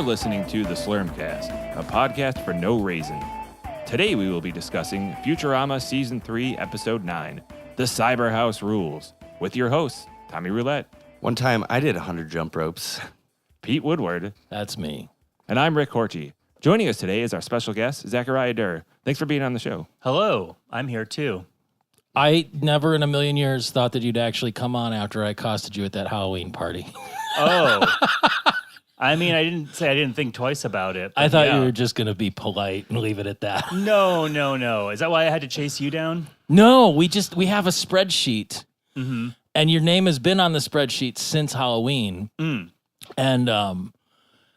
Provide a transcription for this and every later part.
listening to the Slurmcast, a podcast for no reason. Today we will be discussing Futurama Season 3, Episode 9, The Cyber House Rules, with your hosts, Tommy Roulette. One time I did 100 jump ropes. Pete Woodward. That's me. And I'm Rick Horty. Joining us today is our special guest, Zachariah Durr. Thanks for being on the show. Hello, I'm here too. I never in a million years thought that you'd actually come on after I accosted you at that Halloween party. Oh. I mean, I didn't think twice about it. I thought you were just going to be polite and leave it at that. No. Is that why I had to chase you down? No, we have a spreadsheet. Mm-hmm. And your name has been on the spreadsheet since Halloween. Mm. And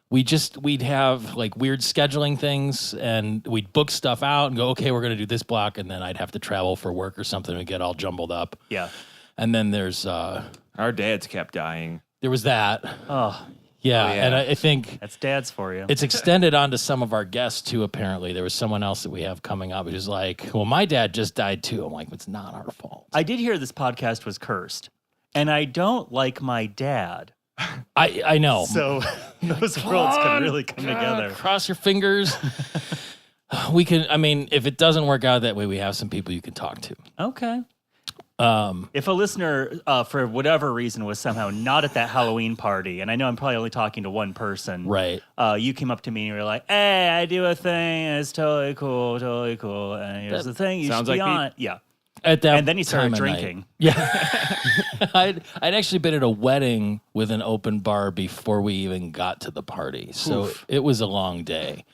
we'd have like weird scheduling things, and we'd book stuff out and go, okay, we're going to do this block, and then I'd have to travel for work or something and get all jumbled up. Yeah. And then there's our dads kept dying. There was that. Oh. Yeah, Oh, yeah. and I think that's dads for you. It's extended onto some of our guests too. Apparently, there was someone else that we have coming up who's like, "Well, my dad just died too." I'm like, "It's not our fault." I did hear this podcast was cursed, and I don't like my dad. I know. So those worlds can really come together. Cross your fingers. We can. I mean, if it doesn't work out that way, we have some people you can talk to. Okay. If a listener, for whatever reason, was somehow not at that Halloween party, and I know I'm probably only talking to one person, right? You came up to me and you were like, "Hey, I do a thing. It's totally cool, and here's the thing. You should be on it." Yeah. At that, and then he started drinking. Yeah. I'd actually been at a wedding with an open bar before we even got to the party, so it was a long day.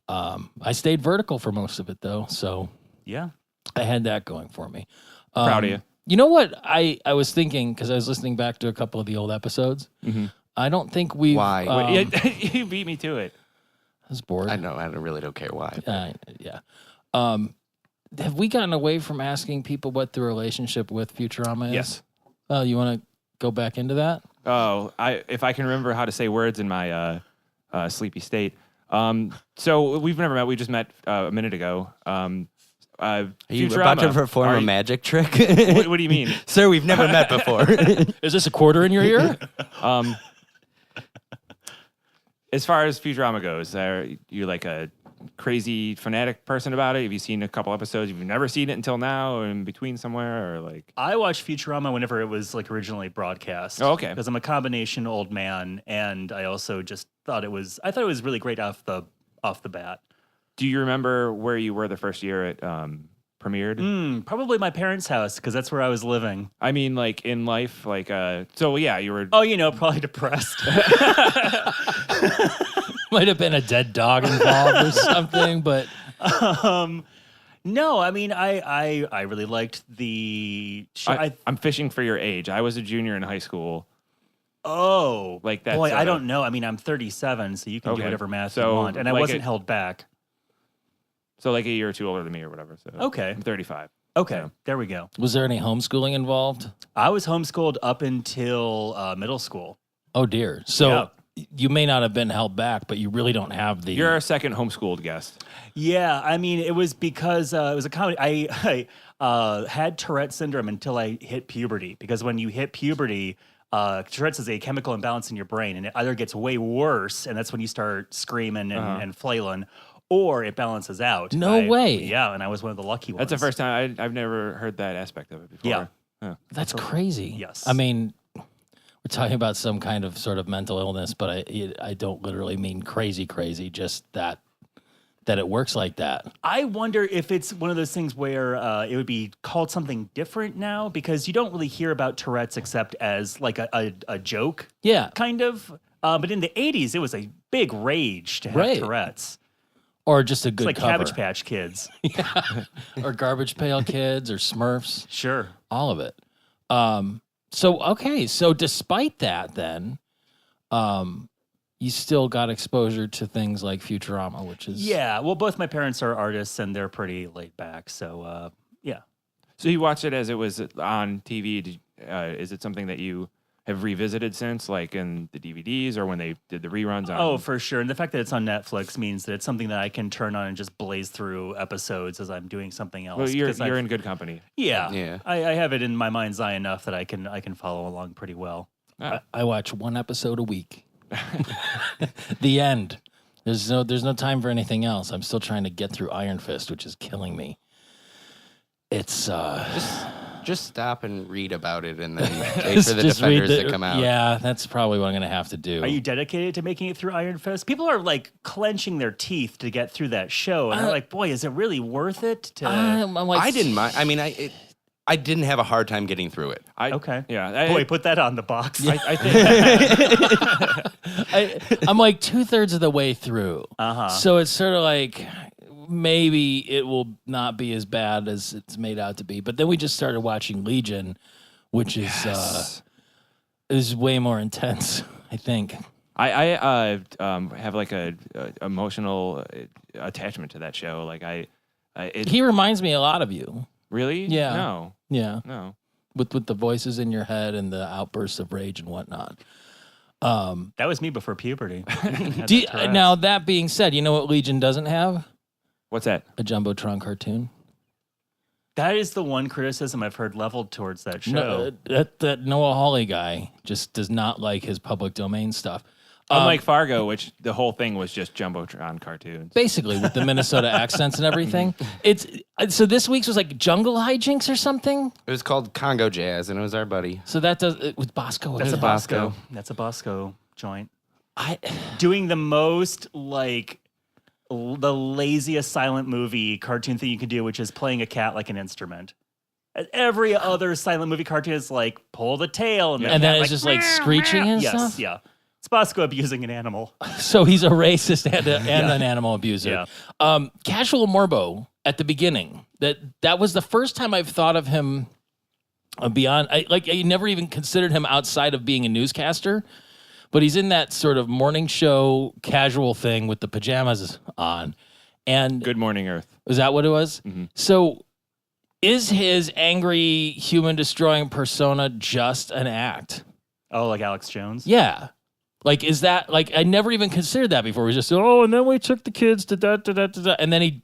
I stayed vertical for most of it though, so yeah, I had that going for me. Proud of you. You know what I was thinking, because I was listening back to a couple of the old episodes. Mm-hmm. I don't think we. Why? You beat me to it. I was bored. I know. I really don't care why. Yeah. Have we gotten away from asking people what their relationship with Futurama is? Yes. Oh, you want to go back into that? Oh, if I can remember how to say words in my sleepy state. So we've never met. We just met a minute ago. Are you about to perform a magic trick? What do you mean? Sir, we've never met before. Is this a quarter in your ear? As far as Futurama goes, are you like a crazy fanatic person about it? Have you seen a couple episodes? Have you never seen it until now, or in between somewhere, or like? I watched Futurama whenever it was like originally broadcast. Oh, okay. Because I'm a combination old man, and I also just thought it was really great off the bat. Do you remember where you were the first year it premiered? Probably my parents' house, because that's where I was living. I mean, like in life, like so yeah, you were. Oh, probably depressed. Might have been a dead dog involved or something, but no. I mean, I really liked the show. I'm fishing for your age. I was a junior in high school. Oh, like that. Boy, I don't know. I mean, I'm 37, so you can do whatever math you want, and I wasn't held back. So like a year or two older than me or whatever. So okay. I'm 35. Okay, so. There we go. Was there any homeschooling involved? I was homeschooled up until middle school. Oh, dear. So you may not have been held back, but you really don't have the... You're our second homeschooled guest. Yeah, I mean, it was because it was a comedy. I had Tourette syndrome until I hit puberty, because when you hit puberty... Tourette's is a chemical imbalance in your brain, and it either gets way worse, and that's when you start screaming and flailing, or it balances out. No way. Yeah, and I was one of the lucky ones. That's the first time I've never heard that aspect of it before. Yeah. Huh. That's crazy. Yes. I mean, we're talking about some kind of sort of mental illness, but I don't literally mean crazy, just that it works like that. I wonder if it's one of those things where it would be called something different now, because you don't really hear about Tourette's except as like a joke. Yeah. Kind of. But in the 80s, it was a big rage to have Tourette's. Or just a good like cover. Cabbage Patch Kids. Yeah. Or Garbage Pail Kids or Smurfs. Sure. All of it. So despite that then, you still got exposure to things like Futurama, which is... Yeah, well, both my parents are artists, and they're pretty laid back, so, yeah. So you watched it as it was on TV. Is it something that you have revisited since, like in the DVDs or when they did the reruns on... Oh, for sure. And the fact that it's on Netflix means that it's something that I can turn on and just blaze through episodes as I'm doing something else. Well, you're in good company. Yeah. I have it in my mind's eye enough that I can follow along pretty well. I watch one episode a week. The end. There's no time for anything else. I'm still trying to get through Iron Fist, which is killing me. It's just stop and read about it, and then wait for the Defenders to come out. Yeah, that's probably what I'm going to have to do. Are you dedicated to making it through Iron Fist? People are like clenching their teeth to get through that show, and they're like, "Boy, is it really worth it?" I'm like, I didn't mind. I mean, I didn't have a hard time getting through it. Okay. Yeah. Boy, put that on the box. I think I'm like 2/3 of the way through. So it's sort of like maybe it will not be as bad as it's made out to be. But then we just started watching Legion, which is way more intense, I think. I have like a emotional attachment to that show. Like he reminds me a lot of you. Really? Yeah. No. Yeah. No. With the voices in your head and the outbursts of rage and whatnot. That was me before puberty. Now, that being said, you know what Legion doesn't have? What's that? A Jumbotron cartoon. That is the one criticism I've heard leveled towards that show. No, that Noah Hawley guy just does not like his public domain stuff. Unlike Fargo, which the whole thing was just Jumbotron cartoons. Basically, with the Minnesota accents and everything. So this week's was like Jungle Hijinks or something? It was called Congo Jazz, and it was our buddy. So that does... with Bosco. That's a Bosco. That's a Bosco joint. Doing the most, like, the laziest silent movie cartoon thing you can do, which is playing a cat like an instrument. Every other silent movie cartoon is like, pull the tail. And then it's just like screeching and stuff? Yeah. It's Bosco abusing an animal. So he's a racist and an animal abuser. Yeah. Casual Morbo at the beginning. That was the first time I've thought of him beyond. I never even considered him outside of being a newscaster. But he's in that sort of morning show casual thing with the pajamas on. And Good Morning Earth. Was that what it was? Mm-hmm. So is his angry human destroying persona just an act? Oh, like Alex Jones? Yeah. Like, is that, like, I never even considered that before. It was just, and then we took the kids to da-da-da-da-da, and then he,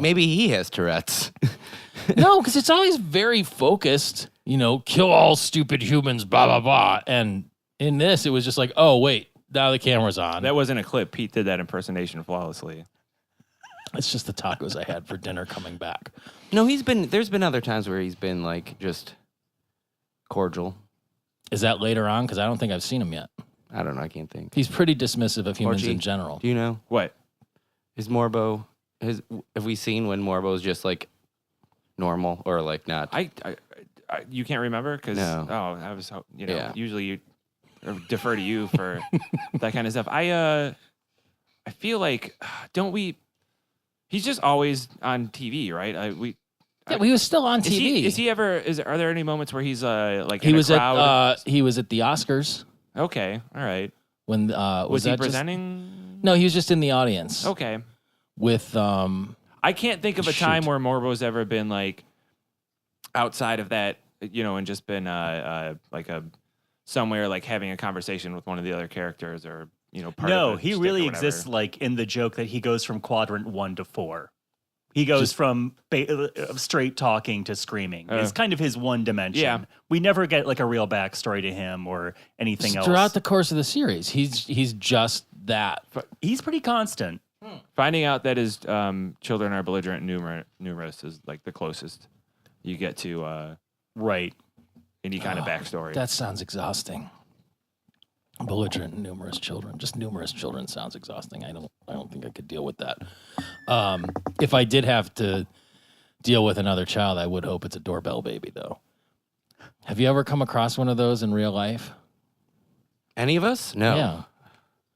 Maybe he has Tourette's. No, because it's always very focused, kill all stupid humans, blah, blah, blah. And in this, it was just like, oh, wait, now the camera's on. That wasn't a clip. Pete did that impersonation flawlessly. It's just the tacos I had for dinner coming back. No, there's been other times where he's been, like, just cordial. Is that later on? Because I don't think I've seen him yet. I don't know. I can't think. He's pretty dismissive of humans in general. Do you know? What? Is Morbo... Have we seen when Morbo's just, like, normal or, like, not? You can't remember? Because, no. I was, usually you defer to you for that kind of stuff. I feel like, don't we... He's just always on TV, right? He was still on TV. Is he ever... Are there any moments where he's, like, he in was a crowd? He was at the Oscars. Okay, all right. When was he presenting? No, he was just in the audience. Okay. With I can't think of a time where Morbo's ever been like outside of that, and just been like somewhere like having a conversation with one of the other characters or part No, of he really exists like in the joke that he goes from quadrant 1 to 4. He goes from straight talking to screaming. It's kind of his one dimension. Yeah. We never get like a real backstory to him or anything else. Throughout the course of the series, he's just that. He's pretty constant. Finding out that his children are belligerent and numerous is like the closest you get to right any kind of backstory. That sounds exhausting. Belligerent and numerous children. Just numerous children sounds exhausting. I don't think I could deal with that. If I did have to deal with another child, I would hope it's a doorbell baby, though. Have you ever come across one of those in real life? Any of us? No. Yeah.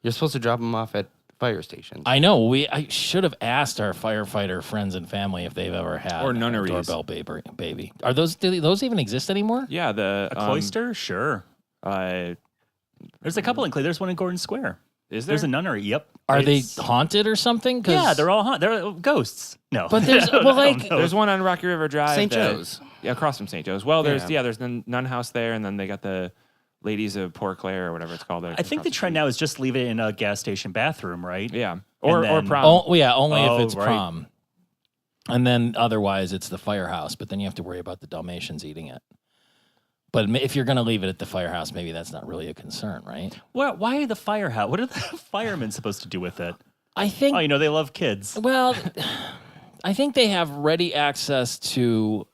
You're supposed to drop them off at fire stations. I know. I should have asked our firefighter friends and family if they've ever had or a doorbell baby. Do those even exist anymore? Yeah, a cloister? Sure. There's a couple in Clay. There's one in Gordon Square. Is there? There's a nunnery. Yep. Are they haunted or something? Yeah, they're all haunted. They're ghosts. No. But there's there's one on Rocky River Drive. St. Joe's. Yeah, across from St. Joe's. Well, there's the nun house there, and then they got the Ladies of Port Clare or whatever it's called. I think the trend now is just leave it in a gas station bathroom, right? Yeah. Or prom. Only if it's prom. And then otherwise it's the firehouse, but then you have to worry about the Dalmatians eating it. But if you're going to leave it at the firehouse, maybe that's not really a concern, right? Why the firehouse? What are the firemen supposed to do with it? I think. Oh, they love kids. Well, I think they have ready access to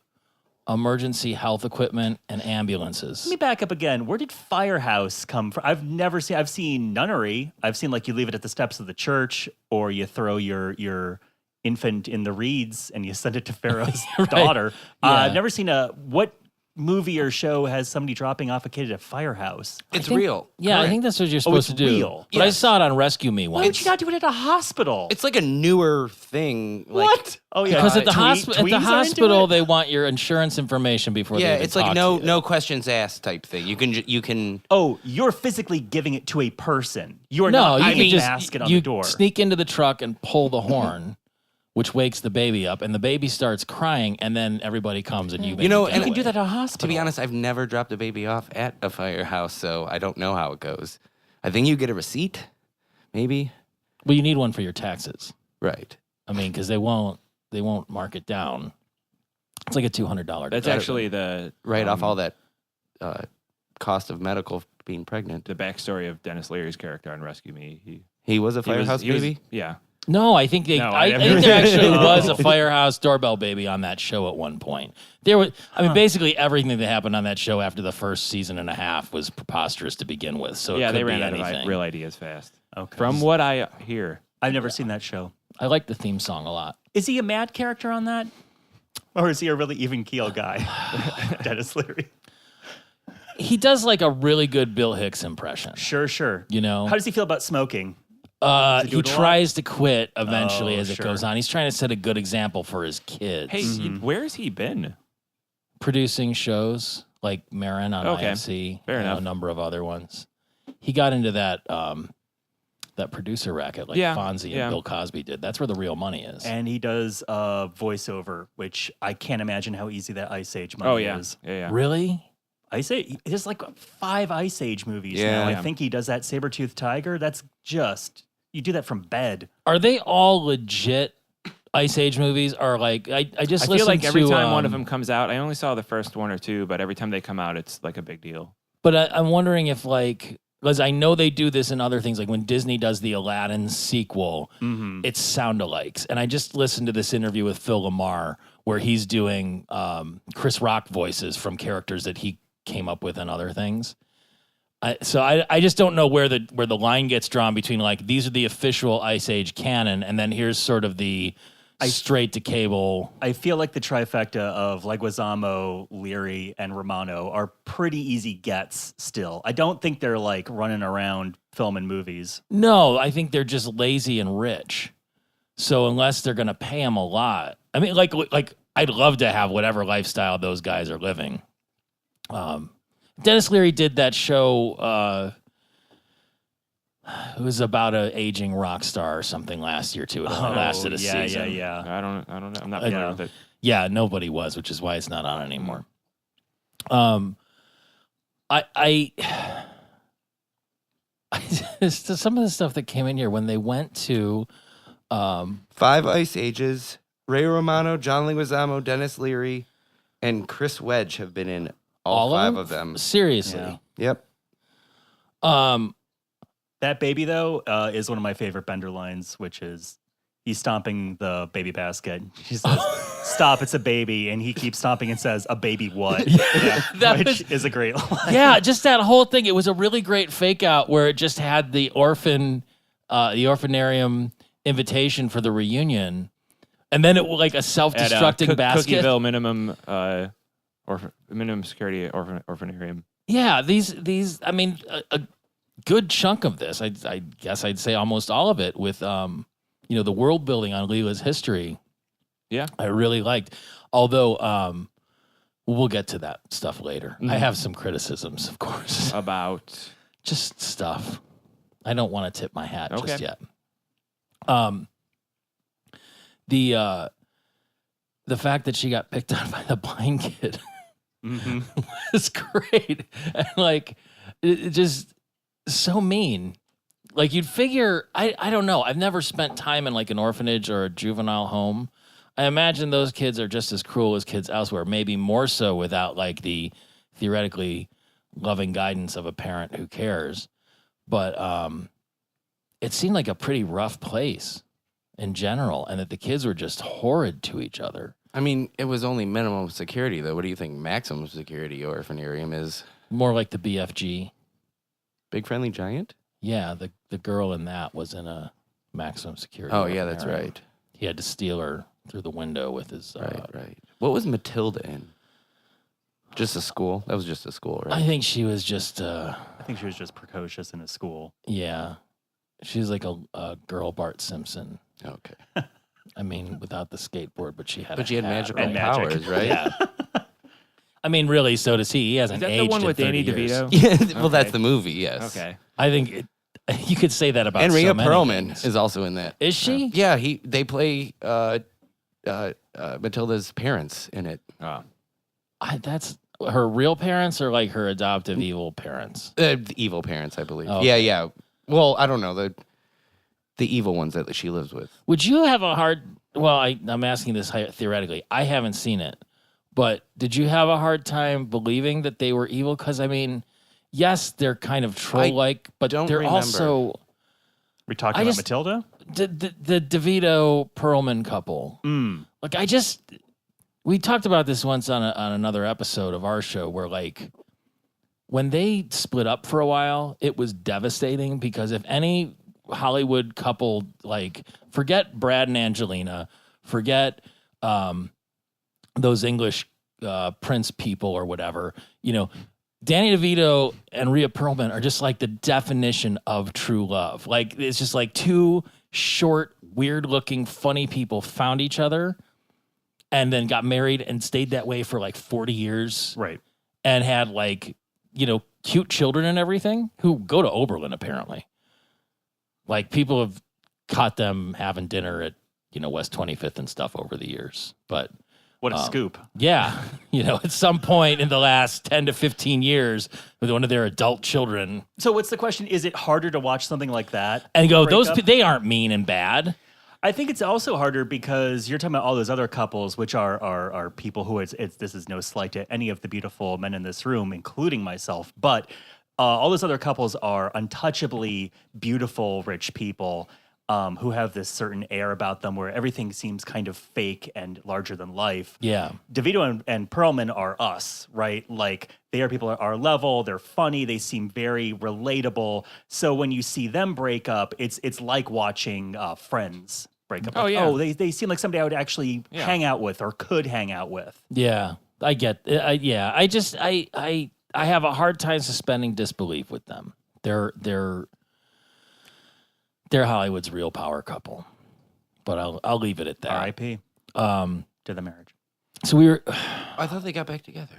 emergency health equipment and ambulances. Let me back up again. Where did firehouse come from? I've seen nunnery. I've seen like you leave it at the steps of the church, or you throw your infant in the reeds and you send it to Pharaoh's daughter. Yeah. I've never seen what movie or show has somebody dropping off a kid at a firehouse. It's real. Yeah, Correct. I think that's what you're supposed to it's do. real. But I Yes. saw it on Rescue Me Why once. would you not do it at a hospital? It's like a newer thing. Like, What? Oh yeah, Because at the tweens are into hospital, it? they want your insurance information before they Yeah, even it's like talk no to you. no questions asked type thing. You can. Oh, you're physically giving it to a person. You're No, not you hiding can just basket on you the door. sneak into the truck and pull the horn, which wakes the baby up, and the baby starts crying, and then everybody comes and you make You know, it and get You can do away. that at a hospital. To be honest, I've never dropped a baby off at a firehouse, so I don't know how it goes. I think you get a receipt, maybe. Well, you need one for your taxes. Right. I mean, because they won't mark it down. It's like a $200. That's actually the Right off all that cost of medical being pregnant. the backstory of Dennis Leary's character on Rescue Me. He was a firehouse he was- baby. yeah. No, I think they. No, I I think there actually Oh. was a firehouse doorbell baby on that show at one point. There was, I mean, basically everything that happened on that show after the first season and a half was preposterous to begin with. So it Yeah, could they be ran out anything. of real ideas fast. Okay. From what I hear. I've never seen that show. I like the theme song a lot. Is he a mad character on that? Or is he a really even keel guy? Dennis Leary. He does like a really good Bill Hicks impression. Sure. You know, How does he feel about smoking? he he do it a lot? tries to quit eventually Oh, as it sure. goes on. He's trying to set a good example for his kids. Hey, where has he been? Producing shows like Marin on Okay. IFC, Fair enough. a number of other ones. He got into that that producer racket like Yeah, Fonzie yeah. and Bill Cosby did. That's where the real money is. And he does voiceover, which I can't imagine how easy that Ice Age money Oh yeah. is. Yeah. Really? Ice Age, there's like 5 Ice Age movies Yeah. now. Yeah. I think he does that Saber-Toothed Tiger. That's just, you do that from bed. Are they all legit Ice Age movies? Or like I just I feel listened like every to, time one of them comes out, I only saw the first one or two, but every time they come out, it's like a big deal. But I'm wondering if like, because I know they do this in other things, like when Disney does the Aladdin sequel, it's sound-alikes. And I just listened to this interview with Phil Lamar where he's doing Chris Rock voices from characters that he came up with and other things. So I just don't know where the line gets drawn between like these are the official Ice Age canon, and then here's sort of the straight to cable. I feel like the trifecta of Leguizamo, Leary, and Romano are pretty easy gets still. I don't think they're like running around filming movies. No, I think they're just lazy and rich. So unless they're going to pay them a lot, I mean, like I'd love to have whatever lifestyle those guys are living. Dennis Leary did that show. It was about an aging rock star or something last year too. It only lasted a season. Yeah. I don't know. I'm not familiar with it. Yeah, nobody was, which is why it's not on anymore. Some of the stuff that came in here when they went to 5 Ice Ages. Ray Romano, John Leguizamo, Dennis Leary, and Chris Wedge have been in all 5 of them. Seriously. Yeah. Yep. That baby, though, is one of my favorite Bender lines, which is he's stomping the baby basket. She says, "Stop, it's a baby." And he keeps stomping and says, "A baby what?" Yeah, That which was- is a great line. Yeah, just that whole thing. It was a really great fake out where it just had the orphanarium invitation for the reunion. And then it was like a self-destructing basket. Cookieville minimum security orphanarium. Yeah, these. I mean, a good chunk of this. I guess I'd say almost all of it with the world building on Leela's history. Yeah. I really liked. Although we'll get to that stuff later. I have some criticisms, of course. About Just stuff. I don't want to tip my hat just Okay. yet. The fact that she got picked on by the blind kid was great. And like it just so mean. Like you'd figure I don't know. I've never spent time in like an orphanage or a juvenile home. I imagine those kids are just as cruel as kids elsewhere, maybe more so without like the theoretically loving guidance of a parent who cares. But it seemed like a pretty rough place in general, and that the kids were just horrid to each other. I mean, it was only minimum security, though. What do you think maximum security orphanarium is? More like the BFG. Big Friendly Giant? Yeah, the girl in that was in a maximum security. Oh, yeah, that's orphanarium. right. He had to steal her through the window with his... Right. What was Matilda in? Just a school? That was just a school, right? I think she was just... I think she was just precocious in a school. Yeah. She's like a girl Bart Simpson. Okay. I mean, without the skateboard, but she had But she had hat, magical right? powers, right? Yeah. I mean, really, so does he. He hasn't Is that aged the one in with 30 Danny years. DeVito? Yeah, well, Okay. that's the movie, yes. Okay. I think you could say that about And so Rhea many Perlman things. is also in that. Is she? Yeah, they play Matilda's parents in it. Oh. That's her real parents or like her adoptive evil parents? The evil parents, I believe. Oh, Yeah. Well, I don't know. The evil ones that she lives with. Would you have a hard... Well, I'm asking this theoretically. I haven't seen it. But did you have a hard time believing that they were evil? Because, I mean, yes, they're kind of troll-like, but don't they're remember. also... We talking about Matilda? The DeVito-Perlman couple. Like, we talked about this once on another episode of our show where, like, when they split up for a while, it was devastating because if any Hollywood couple, like, forget Brad and Angelina, forget those English Prince people or whatever, you know, Danny DeVito and Rhea Perlman are just like the definition of true love. Like, it's just like two short, weird-looking, funny people found each other and then got married and stayed that way for like 40 years. Right. And had like, you know, cute children and everything who go to Oberlin, apparently. Like, people have caught them having dinner at, you know, West 25th and stuff over the years. But What a scoop. yeah, you know, at some point in the last 10 to 15 years with one of their adult children. So what's the question? Is it harder to watch something like that? And go, break up? they aren't mean and bad. I think it's also harder because you're talking about all those other couples, which are people who this is no slight to any of the beautiful men in this room, including myself, but all those other couples are untouchably beautiful, rich people who have this certain air about them where everything seems kind of fake and larger than life. Yeah. DeVito and Perlman are us, right? Like, they are people at our level. They're funny. They seem very relatable. So when you see them break up, it's like watching Friends break up. Oh, Like, yeah. they seem like somebody I would actually hang out with or could hang out with. Yeah. I get I have a hard time suspending disbelief with them. They're Hollywood's real power couple. But I'll leave it at that. R.I.P. To the marriage. So we were I thought they got back together.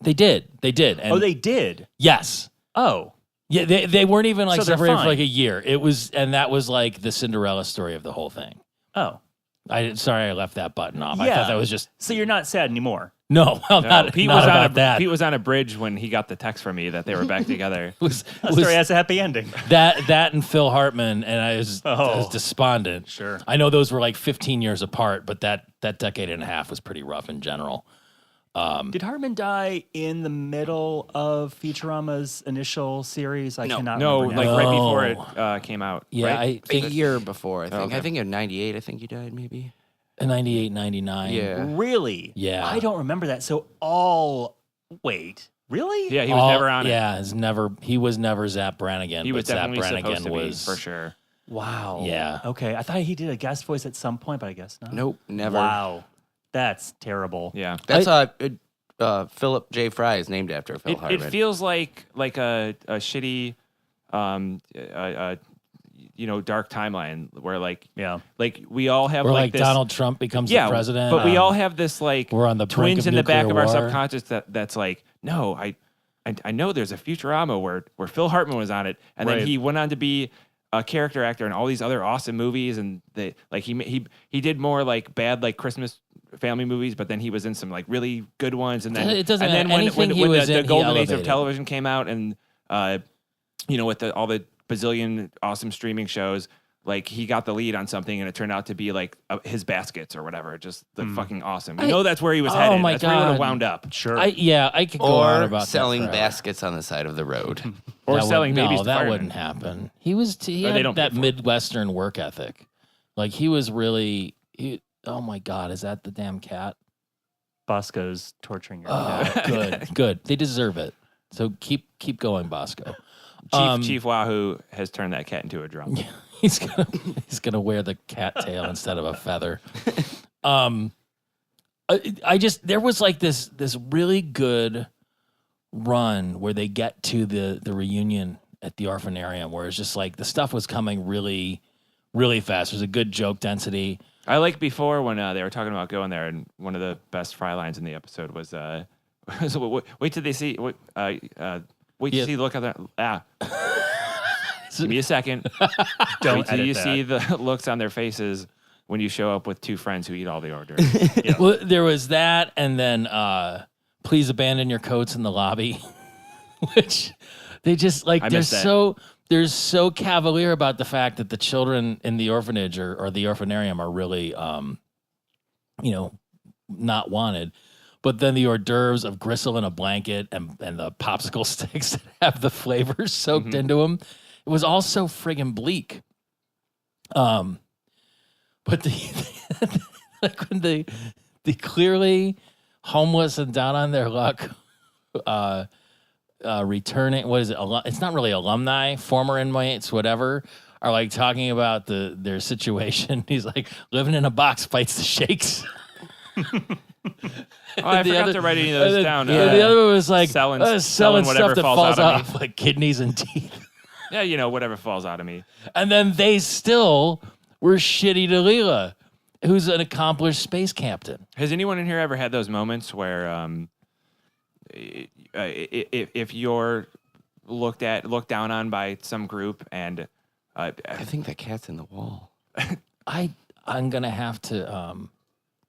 They did. And They did? yes. Oh. Yeah, they weren't even like So they're separated for fine. like a year. That was like the Cinderella story of the whole thing. Oh. Sorry I left that button off. I Yeah. thought that was just So you're not sad anymore. no. I'm not. Pete not was about on that. Pete was on a bridge when he got the text from me that they were back together. was That story has a happy ending. that and Phil Hartman, and I was despondent. Sure. I know those were like 15 years apart, but that decade and a half was pretty rough in general. Did Hartman die in the middle of Futurama's initial series? I cannot No, remember like now. right before it came out. Yeah, right? I A think year before, I think. okay. I think in 98, I think he died, maybe. 98, 99. Yeah. Really? Yeah. I don't remember that. So wait, really? Yeah, he was never on it. Yeah, he was never Zap Brannigan. He was but Zap definitely supposed Brannigan to be, was for sure. Wow. Yeah. Okay. I thought he did a guest voice at some point, but I guess not. Nope, never. Wow. That's terrible. Yeah. That's Philip J. Fry is named after Phil It Hartman. feels like a shitty, dark timeline where like we all have Where like like this. Donald Trump becomes the president. But we all have this like we're on the brink twins of in the back of nuclear our war. subconscious that's like, no, I know there's a Futurama where Phil Hartman was on it, and Right. then he went on to be a character actor in all these other awesome movies, and he did more like bad like Christmas family movies, but then he was in some like really good ones, and then It doesn't and then matter. when Anything he the was in, he golden age of elevated. television came out, and with all the bazillion awesome streaming shows, like he got the lead on something and it turned out to be like his baskets or whatever. Just fucking awesome. You know that's where he was headed. Oh my That's where he would have God. wound up. Sure. I could go on Or about selling that forever. baskets on the side of the road. Or That selling would, babies No, to that firemen. wouldn't happen. He was he Or they had don't pay that for it. Midwestern work ethic. Like he was really. Oh my God, is that the damn cat? Bosco's torturing your Oh, cat. good. They deserve it. So keep going, Bosco. Chief Wahoo has turned that cat into a drum. He's gonna wear the cat tail instead of a feather. I just there was like this really good run where they get to the reunion at the orphanarium where it's just like the stuff was coming really, really fast. There's a good joke density. I like before when they were talking about going there, and one of the best fry lines in the episode was, "Wait till they see. Wait till see. Look at that. Give me a second. Don't Wait till edit you that. see the looks on their faces when you show up with two friends who eat all the hors d'oeuvres." Well, there was that, and then please abandon your coats in the lobby, which they just like. I They're missed that. so cavalier about the fact that the children in the orphanage or the orphanarium are really, not wanted. But then the hors d'oeuvres of gristle in a blanket and the popsicle sticks that have the flavors soaked into them, it was all so friggin' bleak. But like when the clearly homeless and down on their luck, returning, what is it? It's not really alumni, former inmates, whatever, are like talking about their situation. He's like, living in a box fights the shakes. Oh, I forgot to write any of those down. The other one was like selling selling whatever stuff that falls falls out of off, like kidneys and teeth. Yeah, whatever falls out of me. And then they still were shitty to Leela, who's an accomplished space captain. Has anyone in here ever had those moments where, if you're looked down on by some group, and I think that cat's in the wall. I'm gonna have to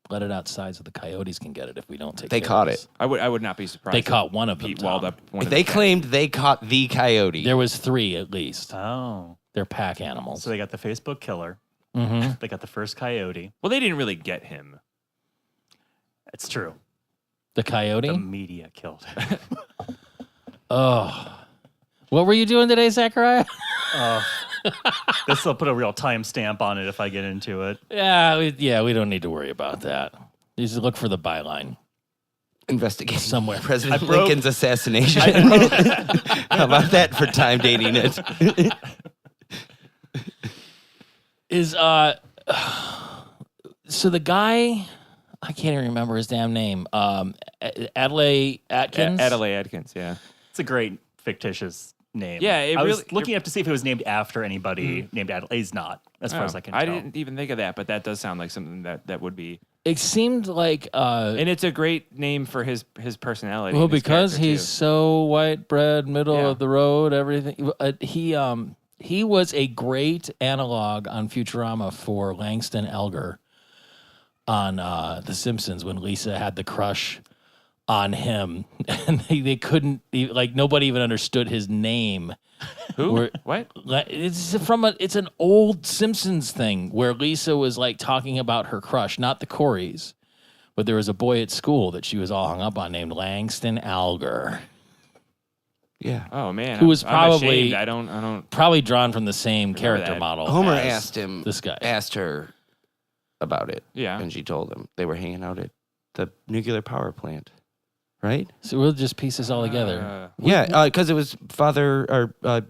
let it outside so the coyotes can get it if we don't take. They care caught of it. this. I would not be surprised. They if caught one of them. Pete walled Tom. up one of They the claimed they caught the coyote. There was 3 at least. Oh. They're pack animals. So they got the Facebook killer. Mm-hmm. They got the first coyote. Well, they didn't really get him. It's true. The coyote. The media killed him. Oh, what were you doing today, Zachariah? This will put a real timestamp on it if I get into it. We don't need to worry about that. You just look for the byline. Investigating Somewhere. President broke- Lincoln's assassination. How about that for time dating it? So the guy, I can't even remember his damn name. Adelaide Atkins. Adelaide Atkins, yeah. It's a great fictitious name. Yeah, it I was really- looking up to see if it was named after anybody named Adelaide. He's not, as far as I can tell. I didn't even think of that, but that does sound like something that would be. It seemed like And it's a great name for his personality. well, and his because character, he's too. so white bread, middle Yeah. of the road, everything. He was a great analog on Futurama for Langston Elgar on The Simpsons when Lisa had the crush on him, and they couldn't nobody even understood his name. Who? What? It's an old Simpsons thing where Lisa was like talking about her crush, not the Coreys, but there was a boy at school that she was all hung up on named Langston Algar, Yeah. Oh man, Who was I'm probably- ashamed. I don't. probably drawn from the same character that. model. Homer as asked this guy. asked her about it. Yeah. And she told him they were hanging out at the nuclear power plant. Right? So we'll just piece this all together. Yeah, because it was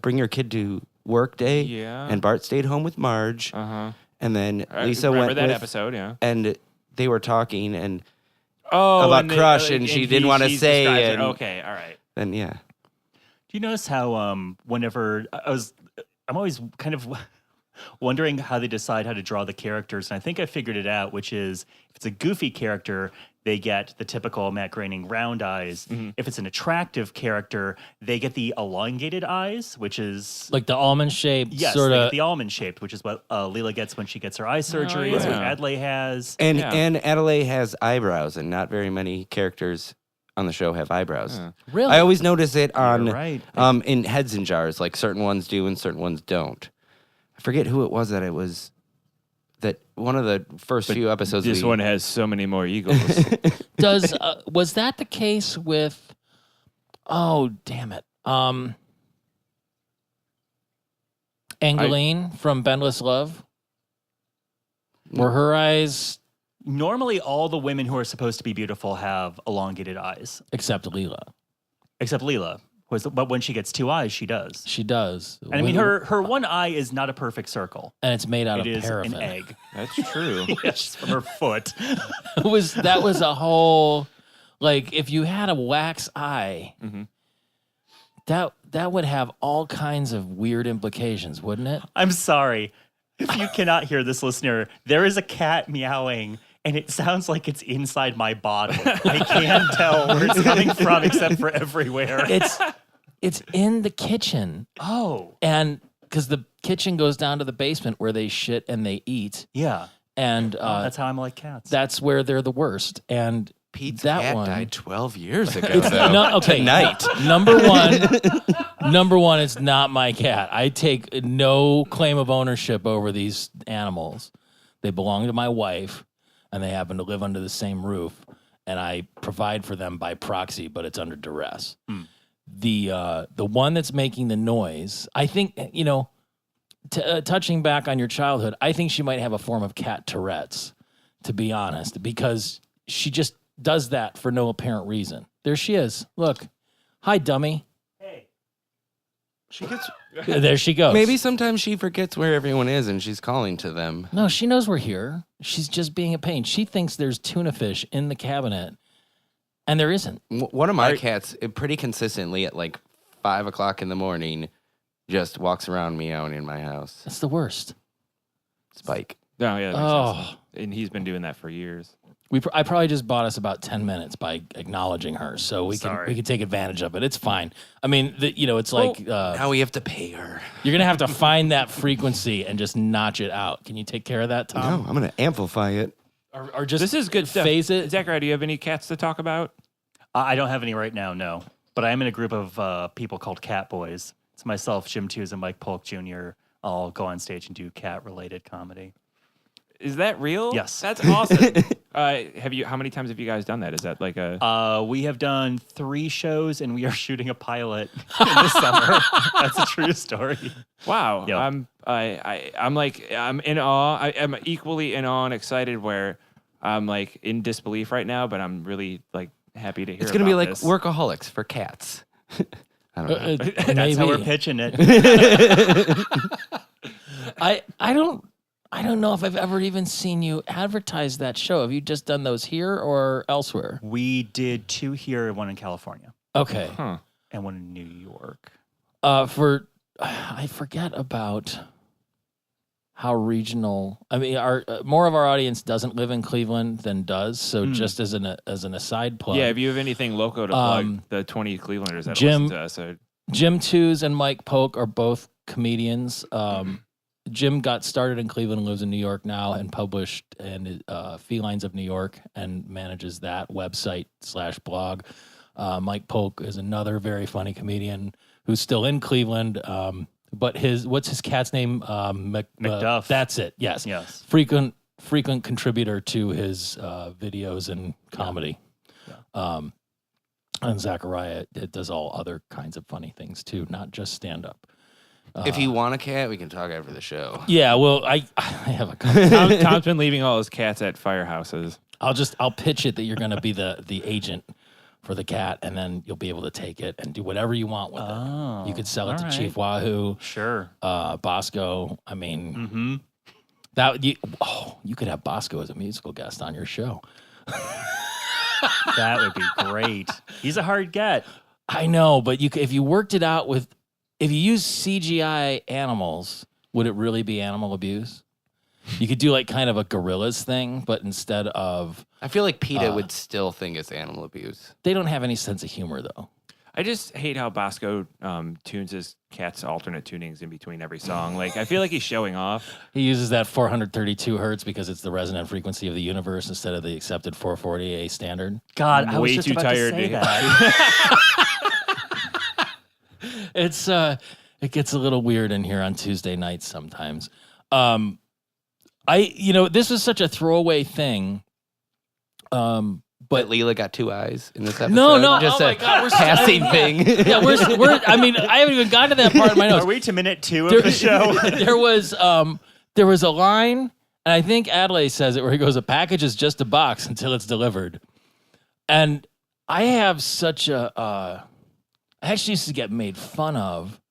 bring your kid to work day. Yeah. And Bart stayed home with Marge. Uh-huh. And then I Lisa remember went that with, episode, yeah. and they were talking, and About crush, and she didn't wanna say, and- okay, all right. then yeah. Do you notice how whenever I'm always kind of wondering how they decide how to draw the characters, and I think I figured it out, which is if it's a goofy character, they get the typical Matt Groening round eyes. If it's an attractive character, they get the elongated eyes, which is Like the almond shaped yes, sort they get of. the almond shaped, which is what Leela gets when she gets her eye surgery. It's what yeah. Adlai has. And Yeah. and Adelaide has eyebrows, and not very many characters on the show have eyebrows. Really? I always notice it on You're right. in heads and jars, like certain ones do and certain ones don't. forget who it was that one of the first few episodes. This one has so many more eagles. Was that the case with? Oh, damn it! Angeline from Bendless Love. Were her eyes? Normally, all the women who are supposed to be beautiful have elongated eyes, Except Leela. except Leela. But when she gets two eyes, she does. She does. And I mean, her one eye is not a perfect circle. And it's made out It of is paraffin. an egg. That's true. Yes, from her foot. That was a whole, like, if you had a wax eye, that would have all kinds of weird implications, wouldn't it? I'm sorry. If you cannot hear this, listener, there is a cat meowing, and it sounds like it's inside my body. I can't tell where it's coming from, except for everywhere. It's in the kitchen. Oh. And because the kitchen goes down to the basement where they shit and they eat. Yeah. And that's how I'm like cats. that's where they're the worst. And Pete's that cat one died 12 years ago. Though. No, okay. Tonight. Number one, it's not my cat. I take no claim of ownership over these animals. They belong to my wife, and they happen to live under the same roof, and I provide for them by proxy, but it's under duress. The one that's making the noise, I think, touching back on your childhood, I think she might have a form of cat Tourette's, to be honest, because she just does that for no apparent reason. There she is. Look. Hi, dummy. Hey. She gets. There she goes. Maybe sometimes she forgets where everyone is and she's calling to them. No, she knows we're here. She's just being a pain. She thinks there's tuna fish in the cabinet, and there isn't. One of my cats, pretty consistently at like 5 o'clock in the morning, just walks around meowing in my house. That's the worst. Spike. No, yeah. That makes Oh. sense. And he's been doing that for years. I probably just bought us about 10 minutes by acknowledging her, so we can take advantage of it. It's fine. I mean, it's like Now we have to pay her. you're gonna have to find that frequency and just notch it out. Can you take care of that, Tom? No, I'm going to amplify it. Or just This is good stuff. phase it. Zachariah, do you have any cats to talk about? I don't have any right now, no. But I am in a group of people called Cat Boys. It's myself, Jim Tews, and Mike Polk Jr. all go on stage and do cat-related comedy. Is that real? Yes. That's awesome. How many times have you guys done that? Is that like a... We have done 3 shows, and we are shooting a pilot in the summer. That's a true story. Wow. Yep. I'm in awe. I'm equally in awe and excited where I'm like in disbelief right now, but I'm really like happy to hear It's going to be about like this. Workaholics for cats. I don't know. That's how we're pitching it. I don't know if I've ever even seen you advertise that show. Have you just done those here or elsewhere? We did 2 here and 1 in California Okay. Huh. and 1 in New York. I forget about how regional. I mean, more of our audience doesn't live in Cleveland than does. So just as an aside plug, Yeah, if you have anything local to plug, the 20 Clevelanders that Jim- listen to us. Jim Tews and Mike Polk are both comedians. Jim got started in Cleveland and lives in New York now and published in Felines of New York and manages that website /blog. Mike Polk is another very funny comedian who's still in Cleveland. But what's his cat's name? McDuff. That's it. Yes. Yes. Frequent contributor to his videos and comedy. Yeah. And Zachariah does all other kinds of funny things too, not just stand up. If you want a cat, we can talk after the show. Yeah, well, I have a couple. Tom's been leaving all his cats at firehouses. I'll pitch it that you're going to be the agent for the cat, and then you'll be able to take it and do whatever you want with it. You could sell it to all Chief right. Wahoo, Sure. Bosco. I mean, you could have Bosco as a musical guest on your show. That would be great. He's a hard get. I know, but if you worked it out if you use CGI animals, would it really be animal abuse? You could do like kind of a gorillas thing, but instead of... I feel like PETA would still think it's animal abuse. They don't have any sense of humor, though. I just hate how Bosco tunes his cat's alternate tunings in between every song. Like, I feel like he's showing off. He uses that 432 hertz because it's the resonant frequency of the universe instead of the accepted 440A standard. God, I'm I was way just too about tired to say to- that. It gets a little weird in here on Tuesday nights sometimes. This was such a throwaway thing. But Leela got 2 eyes in this episode. No, just oh my God, we're passing thing. Yeah, we're. I mean, I haven't even gotten to that part of my notes. Are we to minute 2 of the show? There was a line, and I think Adlai says it, where he goes, "A package is just a box until it's delivered." And I have such a. I actually used to get made fun of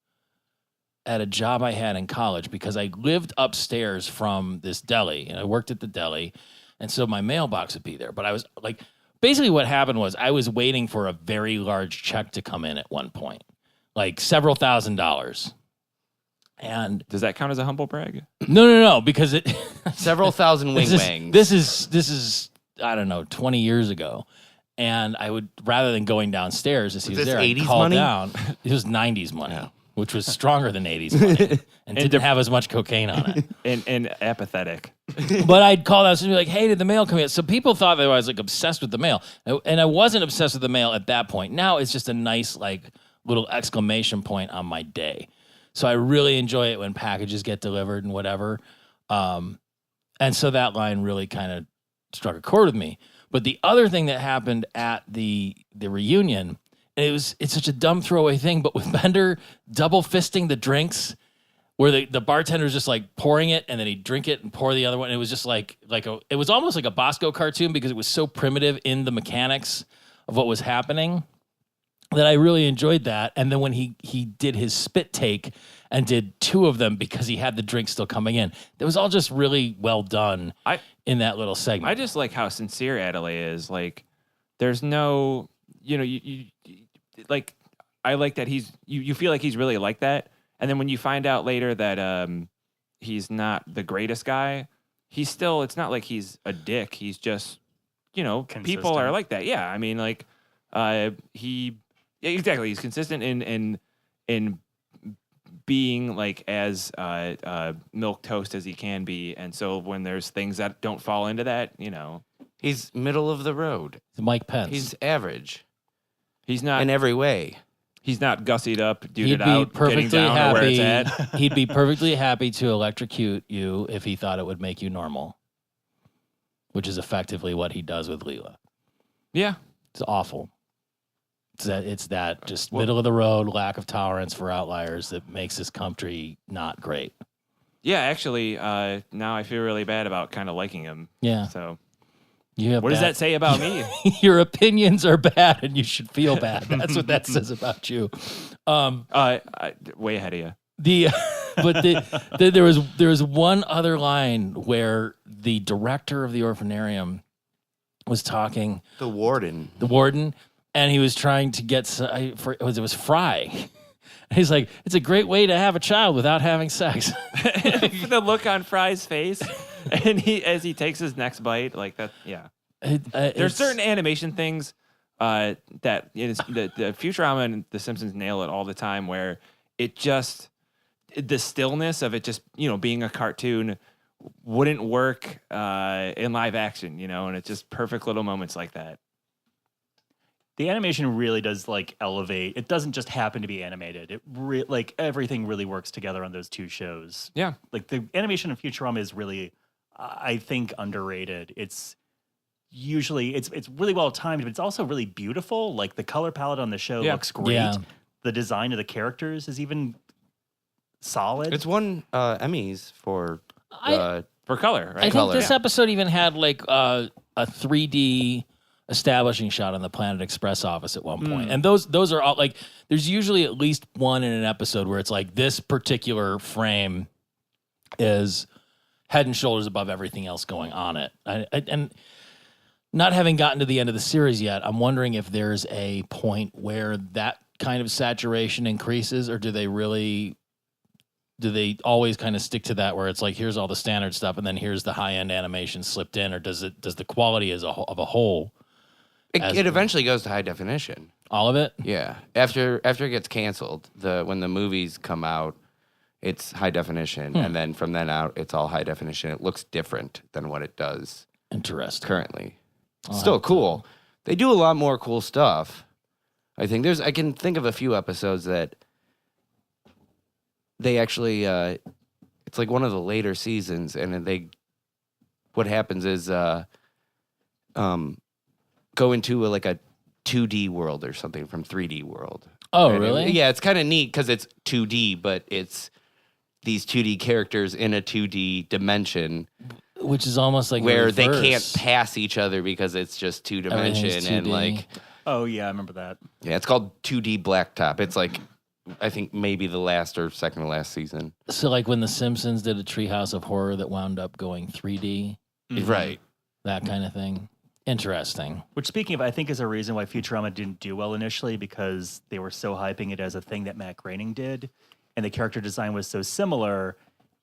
at a job I had in college because I lived upstairs from this deli, and I worked at the deli, and so my mailbox would be there. But I was like. Basically, what happened was I was waiting for a very large check to come in at one point, like several $1,000s. And does that count as a humble brag? No, because it several thousand wing wangs. This is I don't know, 20 years ago, and I would rather than going downstairs to see who's there, I'd call money? Down. It was 90s money, which was stronger than 80s money, and didn't have as much cocaine on it, and apathetic. But I'd call out and be like, "Hey, did the mail come in?" So people thought that I was like obsessed with the mail, and I wasn't obsessed with the mail at that point. Now it's just a nice like little exclamation point on my day. So I really enjoy it when packages get delivered and whatever. And so that line really kind of struck a chord with me. But the other thing that happened at the reunion, and it's such a dumb throwaway thing, but with Bender double fisting the drinks. Where the bartender's just like pouring it and then he'd drink it and pour the other one. And it was just it was almost like a Bosco cartoon because it was so primitive in the mechanics of what was happening that I really enjoyed that. And then when he did his spit take and did 2 of them because he had the drink still coming in, it was all just really well done in that little segment. I just like how sincere Adelaide is. Like, there's no, you like, I like that you feel like he's really like that. And then when you find out later that he's not the greatest guy, it's not like he's a dick. He's just, consistent. People are like that. Yeah. I mean, like, exactly. He's consistent in being like as milk toast as he can be. And so when there's things that don't fall into that, He's middle of the road. Mike Pence. He's average. He's not in every way. He's not gussied up, duded He'd be out, perfectly getting down to where it's happy. at. He'd be perfectly happy to electrocute you if he thought it would make you normal, which is effectively what he does with Leela. Yeah. It's awful. It's that just middle of the road, lack of tolerance for outliers that makes this country not great. Yeah, actually, now I feel really bad about kind of liking him. Yeah. So what does that say about me? Your opinions are bad and you should feel bad. That's what that says about you. Way ahead of you. There was one other line where the director of the orphanarium was talking. The warden, and he was trying to get it was Fry. He's like, it's a great way to have a child without having sex. The look on Fry's face, and as he takes his next bite, like that. Yeah, there's certain animation things that the Futurama and The Simpsons nail it all the time, where it just the stillness of it just being a cartoon wouldn't work in live action, and it's just perfect little moments like that. The animation really does elevate. It doesn't just happen to be animated. It everything really works together on those 2 shows. Yeah, like the animation in Futurama is really, I think, underrated. It's usually it's really well timed, but it's also really beautiful. Like the color palette on the show looks great. Yeah. The design of the characters is even solid. It's won Emmys for color. Right? I think this episode even had a 3D establishing shot on the Planet Express office at one point. And those are all there's usually at least one in an episode where it's like this particular frame is head and shoulders above everything else going on it. And not having gotten to the end of the series yet, I'm wondering if there's a point where that kind of saturation increases, or do they always kind of stick to that where it's like, here's all the standard stuff and then here's the high-end animation slipped in, or does the quality of a whole It eventually goes to high definition. All of it? Yeah. After it gets canceled, when the movies come out, it's high definition, and then from then out, it's all high definition. It looks different than what it does. Interesting. Currently, still cool. They do a lot more cool stuff. I think I can think of a few episodes that they actually it's like one of the later seasons, and then what happens is go into a 2D world or something from 3D world. Oh, really? Yeah, it's kind of neat because it's 2D, but it's these 2D characters in a 2D dimension. Which is almost like where they reverse. can't pass each other because it's just 2-dimension. Everything's And 2D. Oh yeah, I remember that. Yeah, it's called 2D Blacktop. It's I think maybe the last or second to last season. So like when The Simpsons did a Treehouse of Horror that wound up going 3D, Right. that kind of thing. Interesting. Which, speaking of, I think is a reason why Futurama didn't do well initially, because they were so hyping it as a thing that Matt Groening did, and the character design was so similar,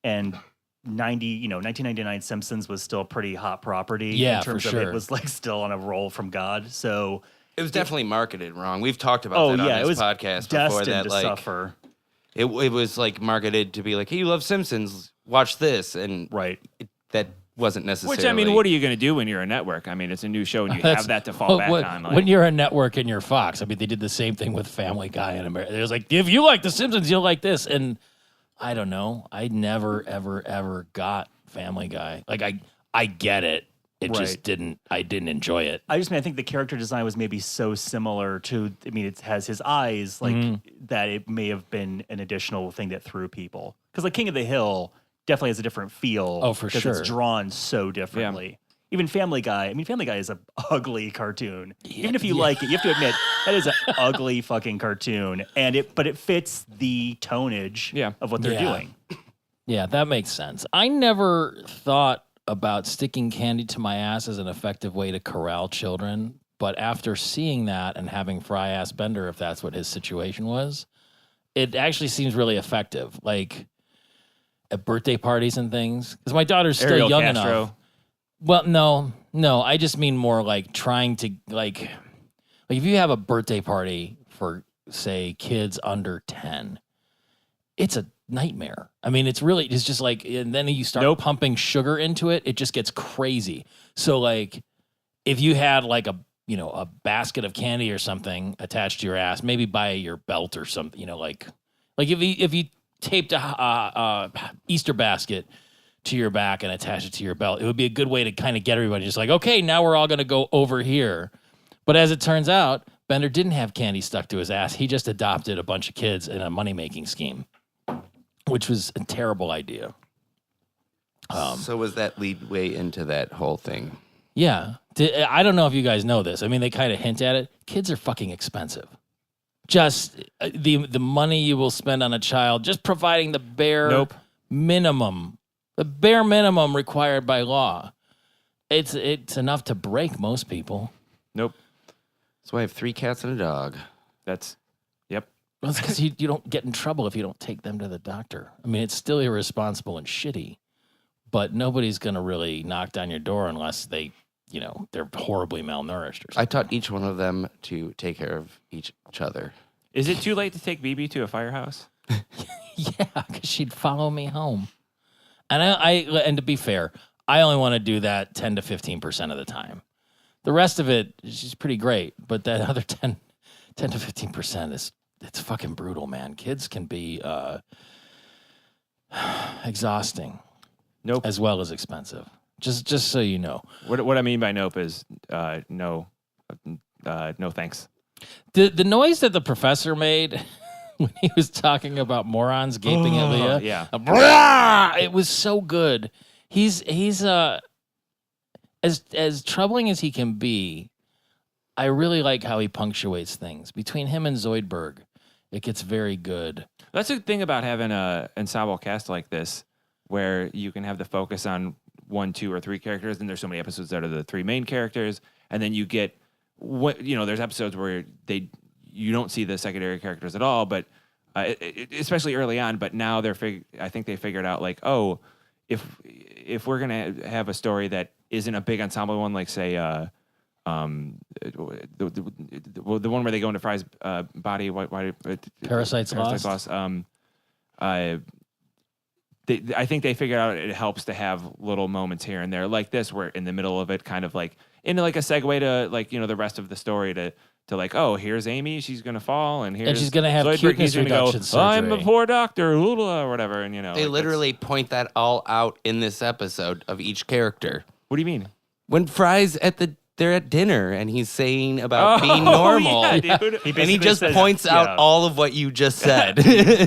and 1999 Simpsons was still a pretty hot property. Yeah, in terms for of sure. it was like still on a roll from God. So It was definitely marketed wrong. We've talked about that on it this was podcast before. destined That to suffer. it was like marketed to be like, hey, you love Simpsons, watch this, and Right. that wasn't necessarily. Which, I mean, what are you going to do when you're a network? I mean, it's a new show and you have that to fall back on. Like, when you're a network and you're Fox, I mean, they did the same thing with Family Guy in America. It was like, if you like The Simpsons, you'll like this. And I don't know. I never, ever, ever got Family Guy. Like, I get it. It just didn't. I didn't enjoy it. I think the character design was maybe so similar to. I mean, it has his eyes like that. It may have been an additional thing that threw people, because like King of the Hill definitely has a different feel. Oh, for because sure. it's drawn so differently. Even Family Guy. I mean, Family Guy is an ugly cartoon. Even if you like it, you have to admit that is an ugly fucking cartoon, but it fits the tonnage of what they're doing. Yeah, that makes sense. I never thought about sticking candy to my ass as an effective way to corral children, but after seeing that and having Fry Ass Bender, if that's what his situation was, it actually seems really effective. Like at birthday parties and things, because my daughter's still Ariel young Castro. enough. Well, no, I just mean more like trying to like if you have a birthday party for say kids under 10, it's a nightmare. I mean, it's just like, and then you start pumping sugar into it, it just gets crazy. So like if you had like a basket of candy or something attached to your ass, maybe by your belt or something, like if you taped a Easter basket to your back and attach it to your belt, it would be a good way to kind of get everybody just like, okay, now we're all going to go over here. But as it turns out, Bender didn't have candy stuck to his ass. He just adopted a bunch of kids in a money-making scheme, which was a terrible idea. So was that lead way into that whole thing? Yeah. I don't know if you guys know this. I mean, they kind of hint at it. Kids are fucking expensive. Just the money you will spend on a child, just providing the bare minimum, required by law. It's enough to break most people. Nope. So I have 3 cats and a dog. That's, yep. Well, it's because you don't get in trouble if you don't take them to the doctor. I mean, it's still irresponsible and shitty, but nobody's going to really knock down your door unless they're horribly malnourished or something. I taught each one of them to take care of each other. Is it too late to take BB to a firehouse? Yeah, because she'd follow me home. And and to be fair, I only want to do that 10 to 15% of the time. The rest of it, she's pretty great, but that other 10 to 15% it's fucking brutal, man. Kids can be exhausting. Nope. As well as expensive. Just so you know. What I mean by nope is no thanks. The noise that the professor made when he was talking about morons gaping at Leah. Yeah. It was so good. He's as troubling as he can be. I really like how he punctuates things. Between him and Zoidberg, it gets very good. That's the thing about having an ensemble cast like this, where you can have the focus on 1, 2, or 3 characters, and there's so many episodes that are the 3 main characters, and then you get there's episodes where you don't see the secondary characters at all, but especially early on. But now I think they figured out like, oh, if we're gonna have a story that isn't a big ensemble one, like say the one where they go into Fry's body, Parasites Lost. I think they figured out it helps to have little moments here and there like this, where in the middle of it, kind of like into like a segue to like the rest of the story to to like, oh, here's Amy, she's gonna fall, and here's she's gonna have Zoidberg, cuteness he's gonna go, reduction I'm a surgery. poor doctor, or whatever, and They like, literally point that all out in this episode of each character. what do you mean? When Fry's they're at dinner and he's saying about being normal. Yeah, dude. And he basically just says, points yeah. out all of what you just said. Do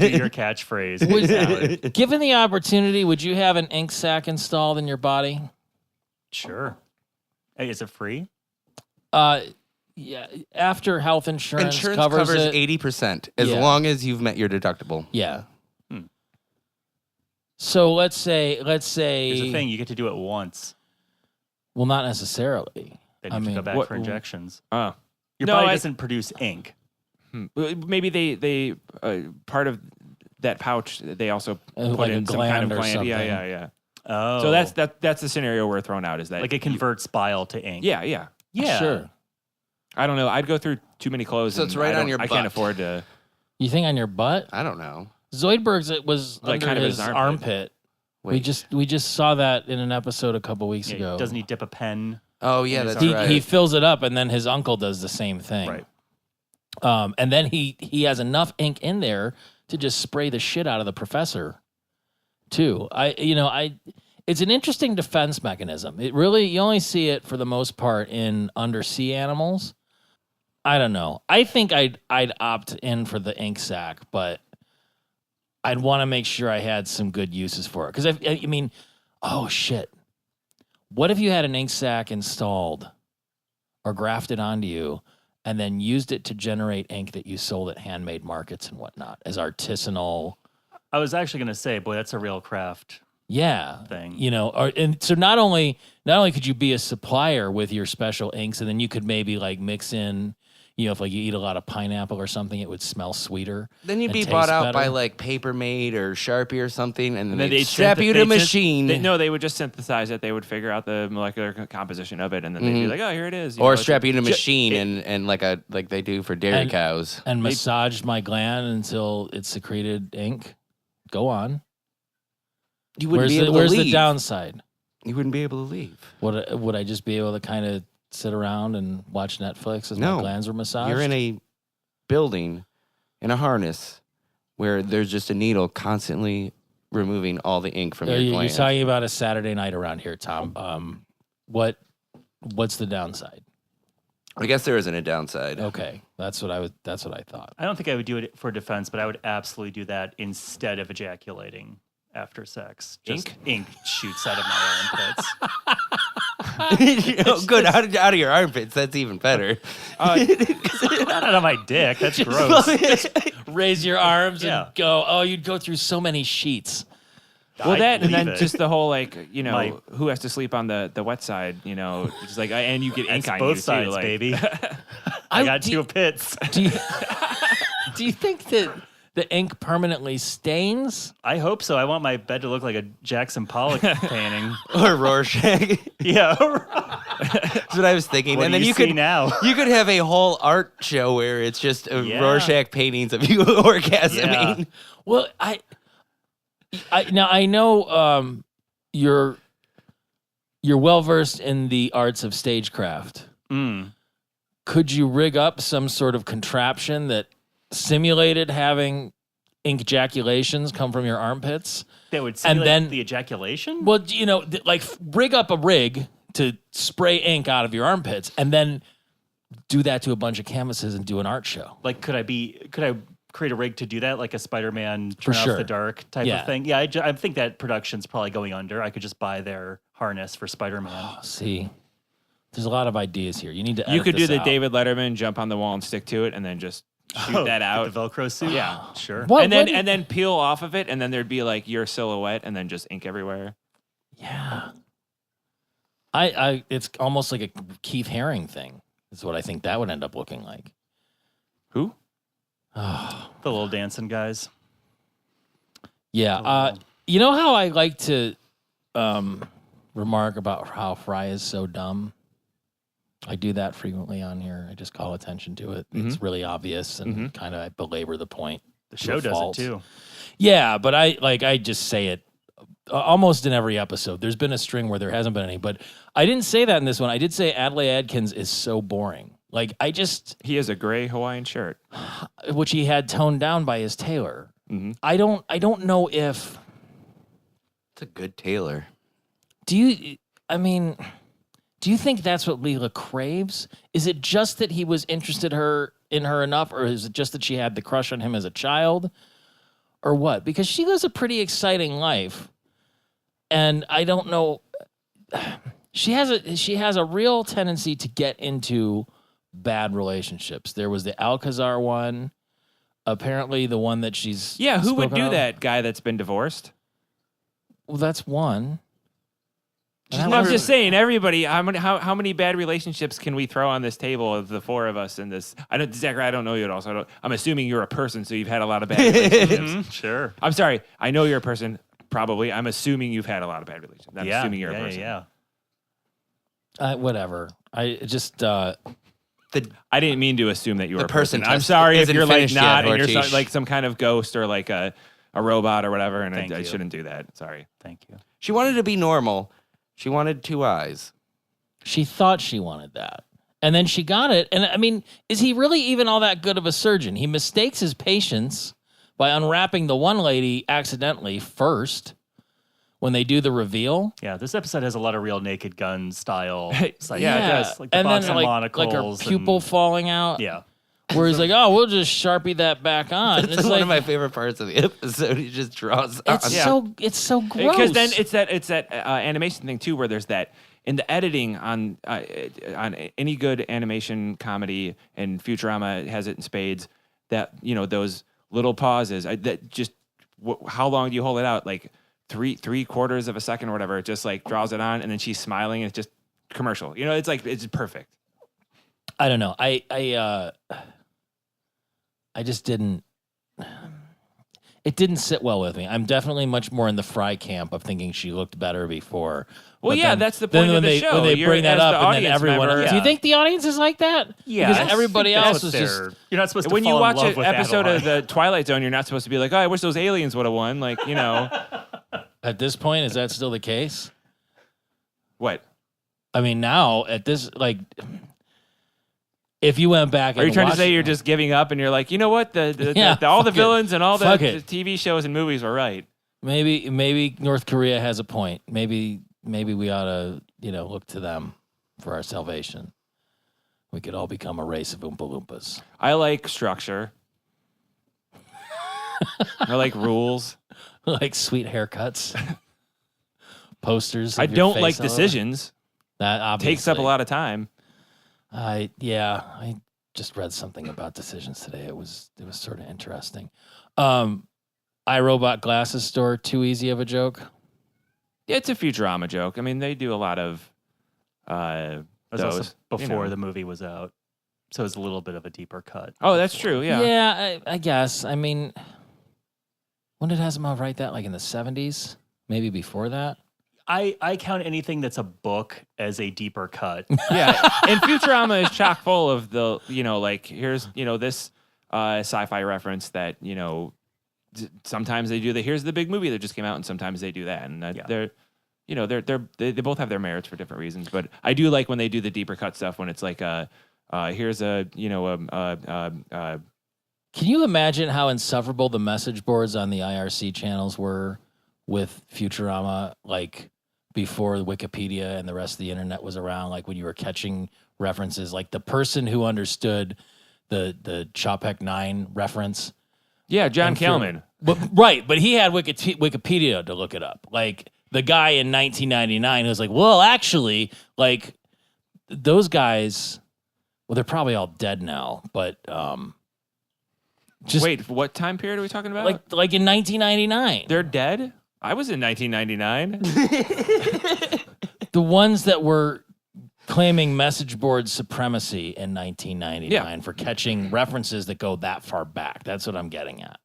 your catchphrase. Valid. Given the opportunity, would you have an ink sac installed in your body? Sure. Hey, is it free? Yeah. After health insurance, Insurance covers it. 80% as Yeah. long as you've met your deductible. Yeah. So let's say Here's the thing: you get to do it once. well, not necessarily. Then you I have to mean, go back what- for injections. Oh. Your No, body I- doesn't produce ink. Maybe they part of that pouch they also put like a in some kind of gland or gland. Yeah, something. yeah, yeah. Oh, So that's the scenario we're throwing out. Is that like it converts bile to ink. Yeah, yeah. Yeah. Sure. I don't know. I'd go through too many clothes. So it's and right I on don't- your I can't butt. afford to. You think on your butt? I don't know. Zoidberg's it was Like under kind of his his armpit. Wait. We just saw that in an episode a couple weeks Yeah, ago. doesn't he dip a pen? Oh, yeah, His that's he, right. he fills it up, and then his uncle does the same thing. Right. And then he has enough ink in there to just spray the shit out of the professor, too. It's an interesting defense mechanism. It really, you only see it for the most part in undersea animals. I don't know. I think I'd opt in for the ink sac, but I'd want to make sure I had some good uses for it. Because I mean, oh shit. What if you had an ink sac installed or grafted onto you and then used it to generate ink that you sold at handmade markets and whatnot as artisanal? I was actually going to say, boy, that's a real craft. Yeah. Thing. And so not only could you be a supplier with your special inks, and then you could maybe like mix in, if like you eat a lot of pineapple or something, it would smell sweeter. Then you'd and be taste bought out by better. like Paper Made or Sharpie or something, and then then they'd they'd strap synth- you to a they'd synth- machine. They would just synthesize it. They would figure out the molecular composition of it, and then they'd be like, "Oh, here it is." or it's strap you to a ju- machine and like they do for dairy And- cows. And massaged my gland until it secreted ink. Go on. You wouldn't be able to Where's leave. the downside? You wouldn't be able to leave. Would I just be able to kind of sit around and watch Netflix as No. my glands were massaged? You're in a building in a harness where there's just a needle constantly removing all the ink from your You're gland. talking about a Saturday night around here, Tom. What's the downside? I guess there isn't a downside. Okay, that's what I thought. I don't think I would do it for defense, but I would absolutely do that instead of ejaculating after sex. Just ink shoots out of my armpits. Oh, good. Out of your armpits. That's even better. Not out of my dick. That's gross. Raise your arms Yeah. and go. Oh, you'd go through so many sheets. Well, I that and believe then it. just the whole like My- who has to sleep on the wet side? Just like and you get ink It's on both you sides, too, like, baby. I got two pits. Do you, do you think that the ink permanently stains? I hope so. I want my bed to look like a Jackson Pollock painting. Or Rorschach. Yeah. That's what I was thinking. What and do then you you see could now? you could have a whole art show where it's just Yeah. Rorschach paintings of you orgasming. Yeah. Well, I know you're well versed in the arts of stagecraft. Mm. Could you rig up some sort of contraption that simulated having ink ejaculations come from your armpits? That would simulate then- the ejaculation? Well, rig up a rig to spray ink out of your armpits, and then do that to a bunch of canvases and do an art show. Like, could I create a rig to do that, like a Spider-Man Turn Off sure. the Dark type Yeah. of thing? Yeah, I think that production's probably going under. I could just buy their harness for Spider-Man. See, there's a lot of ideas here. You need to. You edit could do this the out. David Letterman jump on the wall and stick to it, and then just shoot Oh, that get out. the Velcro suit? Yeah. Sure. What- and then what- and then peel off of it, and then there'd be like your silhouette, and then just ink everywhere. Yeah. It's almost like a Keith Haring thing. Is what I think that would end up looking like. Who? Oh, The little dancing guys. yeah. You know how I like to remark about how Fry is so dumb? I do that frequently on here. I just call attention to it. It's really obvious and kind of I belabor the point. The to show a does fault. it too. Yeah, but I just say it almost in every episode. There's been a string where there hasn't been any, but I didn't say that in this one. I did say Adlai Adkins is so boring. Like He has a gray Hawaiian shirt. which he had toned down by his tailor. Mm-hmm. I don't know if It's a good tailor. do you think that's what Leela craves? Is it just that he was interested in her enough, or is it just that she had the crush on him as a child? Or what? Because she lives a pretty exciting life. And I don't know. She has a real tendency to get into bad relationships. There was the Alcazar one. Apparently the one that she's Who would spoken do of. that? Guy that's been divorced? Well, that's one. I'm just saying, everybody. How many bad relationships can we throw on this table of the four of us in this? Zachary, I don't know you at all, so I'm assuming you're a person, so you've had a lot of bad relationships. Sure. I'm sorry, I know you're a person. Probably, I'm assuming you've had a lot of bad relationships. I'm assuming you're a person. Yeah. Whatever. I just I didn't mean to assume that you were a person person. I'm test sorry if isn't you're like finished yet, not, and you're Ortiz. like some kind of ghost or like a robot or whatever, and Thank I you. shouldn't do that. Sorry. Thank you. She wanted to be normal. She wanted 2 eyes. she thought she wanted that. And then she got it. And I mean, is he really even all that good of a surgeon? He mistakes his patients by unwrapping the one lady accidentally first when they do the reveal. Yeah, this episode has a lot of real Naked Gun style. It's like, Yeah, it does. Like the and box then of like monocles. her pupil and- falling out. Yeah. Where he's like, oh, we'll just Sharpie that back on. That's It's one like, of my favorite parts of the episode. He just draws on. it's so gross. Because then it's that animation thing too, where there's that in the editing on any good animation comedy, and Futurama has it in spades. That those little pauses that just how long do you hold it out? Like three quarters of a second or whatever. It just like draws it on, and then she's smiling, and it's just commercial. It's like it's perfect. I don't know. I just didn't. It didn't sit well with me. I'm definitely much more in the Fry camp of thinking she looked better before. Well, But yeah, then- that's the then point of when the they, show. When they You're, bring that as up, the and then audience everyone. member- Do you think the audience is like that? Yeah. because I think everybody that's else what was just. they're- You're not supposed to when you fall in watch love an with episode of Adeline. the Twilight Zone, you're not supposed to be like, oh, I wish those aliens would have won. Like, At this point, is that still the case? what? I mean, now at this, like, if you went back, Are you and trying to watched- say you're just giving up and you're like, you know what? All the fuck it. villains and all the Fuck it. TV shows and movies were right. Maybe North Korea has a point. Maybe we ought to look to them for our salvation. We could all become a race of Oompa Loompas. I like structure. I like rules. Like sweet haircuts, posters. I of your don't face like all over. decisions. That obviously Takes up a lot of time. I just read something about decisions today. It was sort of interesting. iRobot glasses store, too easy of a joke. Yeah, it's a Futurama joke. I mean, they do a lot of It was also those before the movie was out, so it's a little bit of a deeper cut. Oh, that's true. Yeah. I guess. I mean, when did Asimov write that? Like in the 70s? Maybe before that? I count anything that's a book as a deeper cut. Yeah. And Futurama is chock full of the, like, here's, this sci-fi reference that, sometimes they do here's the big movie that just came out, and sometimes they do that. And they're, they both have their merits for different reasons. But I do like when they do the deeper cut stuff when it's like, here's a, Can you imagine how insufferable the message boards on the IRC channels were with Futurama, like before Wikipedia and the rest of the internet was around, like when you were catching references, like the person who understood the Chopek 9 reference. yeah, John And Kalman. Right, but he had Wikipedia to look it up. Like the guy in 1999 who was like, well, actually, like those guys, well, they're probably all dead now, but just Wait, what time period are we talking about? like in 1999. They're dead? I was in 1999. The ones that were claiming message board supremacy in 1999 for catching references that go that far back. That's what I'm getting at.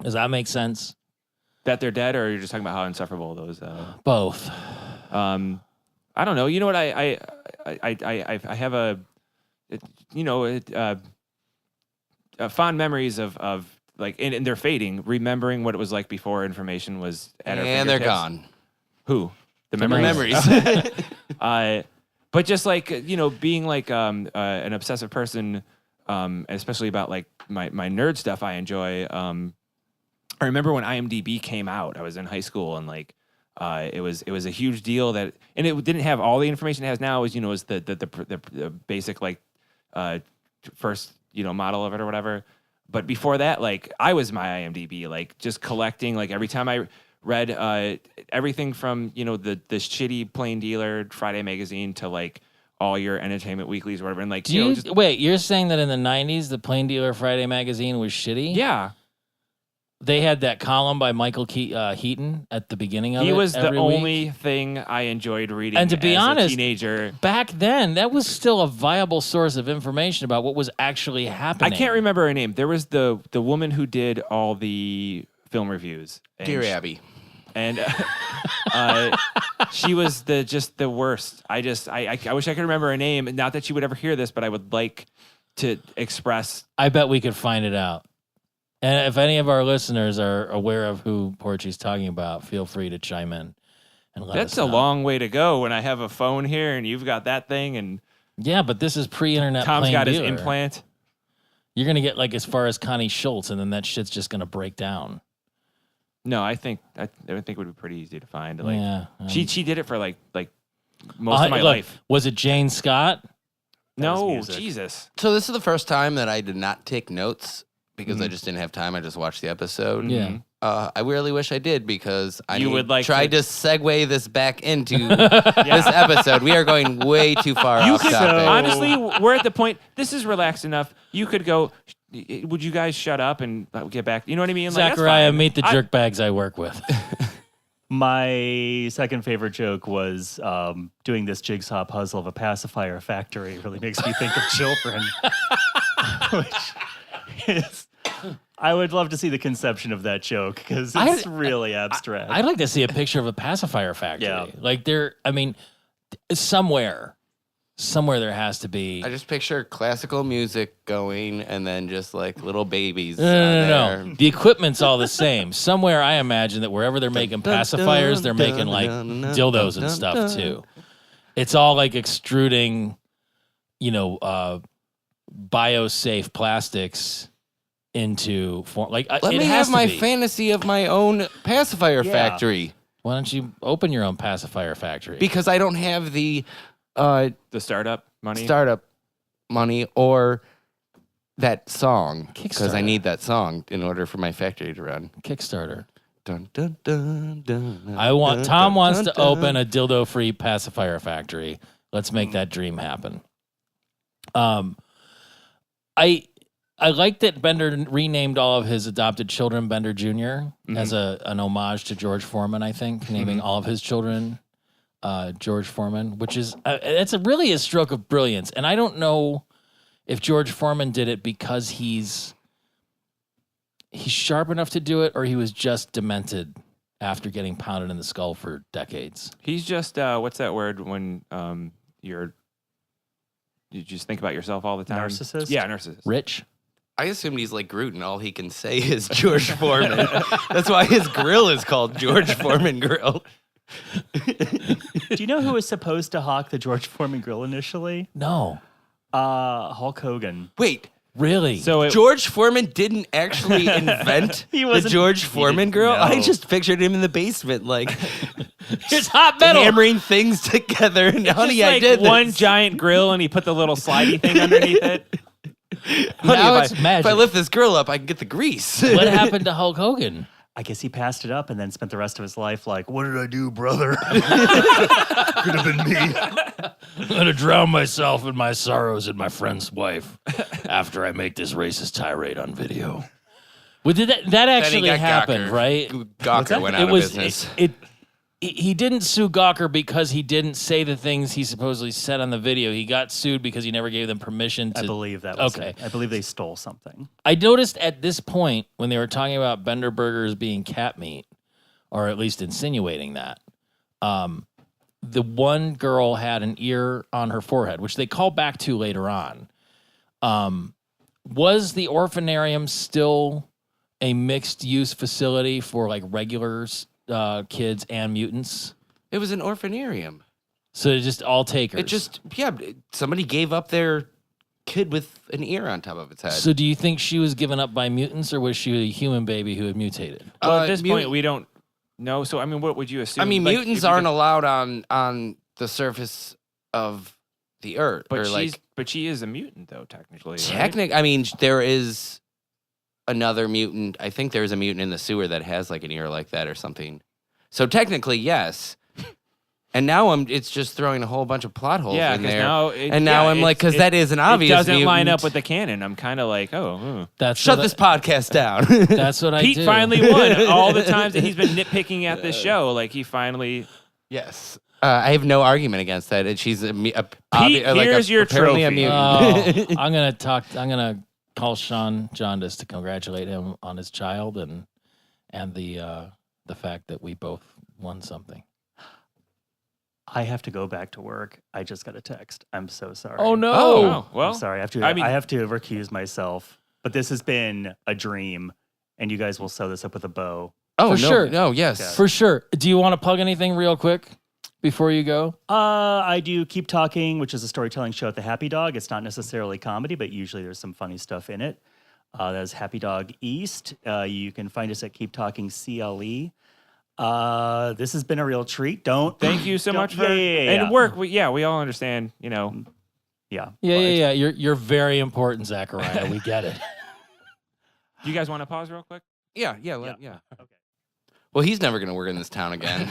Does that make sense? That they're dead, or you're just talking about how insufferable those? Both. I don't know. You know what? I have fond memories of like, and they're fading. Remembering what it was like before information was at our And they're fingertips. gone. Who? The The memories. memories. But just like, being like an obsessive person, especially about like my nerd stuff I enjoy. I remember when IMDb came out, I was in high school, and like it was a huge deal and it didn't have all the information it has now. Is the basic like first model of it or whatever. But before that, like I was my IMDb, like just collecting, like every time I read everything from the shitty Plain Dealer Friday magazine to like all your Entertainment Weeklies or whatever, and like wait, you're saying that in the 90s the Plain Dealer Friday magazine was shitty? Yeah. They had that column by Michael Heaton at the beginning of it. He was the week. only thing I enjoyed reading and to be as honest, a teenager. Back then, that was still a viable source of information about what was actually happening. I can't remember her name. There was the woman who did all the film reviews. Dear Abby. And she was just the worst. I wish I could remember her name. Not that she would ever hear this, but I would like to express. I bet we could find it out. And if any of our listeners are aware of who Porchy's talking about, feel free to chime in and let us know. That's a long way to go when I have a phone here and you've got that thing. And yeah, but this is pre-internet. Tom's got dealer. his implant. You're going to get like as far as Connie Schultz, and then that shit's just going to break down. No, I think it would be pretty easy to find. Like, yeah, she did it for like most of my life. Was it Jane Scott? No, Jesus. So this is the first time that I did not take notes because I just didn't have time. I just watched the episode. Yeah. I really wish I did because I tried to segue this back into this episode. We are going way too far off topic. Honestly, we're at the point, this is relaxed enough. You could go, would you guys shut up and get back? You know what I mean? Like, Zachariah, meet the jerkbags I work with. My second favorite joke was doing this jigsaw puzzle of a pacifier factory. It really makes me think of children. Which is... I would love to see the conception of that joke because it's really abstract. I'd like to see a picture of a pacifier factory. Yeah. Like somewhere there has to be. I just picture classical music going and then just like little babies. No. The equipment's all the same. Somewhere I imagine that wherever they're making pacifiers, they're making like dildos and stuff too. It's all like extruding, biosafe plastics into form. Like let me have my fantasy of my own pacifier factory. Why don't you open your own pacifier factory? Because I don't have the startup money or that song. Because I Kickstarter. need that song in order for my factory to run. Kickstarter. Dun, dun, dun, dun, Tom wants to open a dildo-free pacifier factory. Let's make that dream happen. I like that Bender renamed all of his adopted children Bender Jr. As an homage to George Foreman, I think, naming all of his children George Foreman, which is it's really a stroke of brilliance. And I don't know if George Foreman did it because he's sharp enough to do it or he was just demented after getting pounded in the skull for decades. He's just, what's that word when you just think about yourself all the time? Narcissist? Yeah, narcissist. Rich? I assumed he's like Groot and all he can say is George Foreman. That's why his grill is called George Foreman Grill. Do you know who was supposed to hawk the George Foreman grill initially? No. Hulk Hogan. Wait, Really? So George Foreman didn't actually invent the George Foreman grill? No. I just pictured him in the basement, like, it's hot metal. hammering things together. And honey, just I like did this. one giant grill and he put the little slidey thing underneath it. Now Honey, it's if magic. I lift this grill up, I can get the grease. What happened to Hulk Hogan? I guess he passed it up and then spent the rest of his life like, what did I do, brother? Could have been me. I'm going to drown myself in my sorrows and my friend's wife after I make this racist tirade on video. Well, did that actually happen, right? Gawker went out of business. He didn't sue Gawker because he didn't say the things he supposedly said on the video. He got sued because he never gave them permission to... I believe that was okay. it. I believe they stole something. I noticed at this point, when they were talking about Bender burgers being cat meat, or at least insinuating that, the one girl had an ear on her forehead, which they call back to later on. Was the orphanarium still a mixed-use facility for like regulars, kids, and mutants? It was an orphanarium. So it's just all takers. It just, somebody gave up their kid with an ear on top of its head. So do you think she was given up by mutants, or was she a human baby who had mutated? Well, at this point, we don't know. So, I mean, what would you assume? I mean, mutants aren't allowed on the surface of the earth. But she is a mutant, though, technically. Right? I mean, there is another mutant. I think there's a mutant in the sewer that has like an ear like that or something. So technically, yes. And now it's just throwing a whole bunch of plot holes in there. Now I'm like, because that is an obvious It doesn't mutant. line up with the canon. I'm kind of like, Shut this podcast down. That's what I do. Pete finally won all the times that he's been nitpicking at this show. Like, he finally... Yes. I have no argument against that. She's here's your trophy. A mutant. I'm gonna call Sean Jaundice to congratulate him on his child and the fact that we both won something. I have to go back to work. I just got a text. I'm so sorry. Oh no! Oh, well, I'm sorry. I have to recuse myself. But this has been a dream, and you guys will sew this up with a bow. Oh, for sure. No, yes. For sure. Do you want to plug anything real quick before you go? I do Keep Talking, which is a storytelling show at the Happy Dog. It's not necessarily comedy, but usually there's some funny stuff in it. That is Happy Dog East. You can find us at Keep Talking CLE. This has been a real treat. Thank you so much for and work. We all understand. You know. Yeah. Yeah. You're very important, Zachariah. We get it. Do you guys want to pause real quick? Yeah. Okay. Well, he's never going to work in this town again.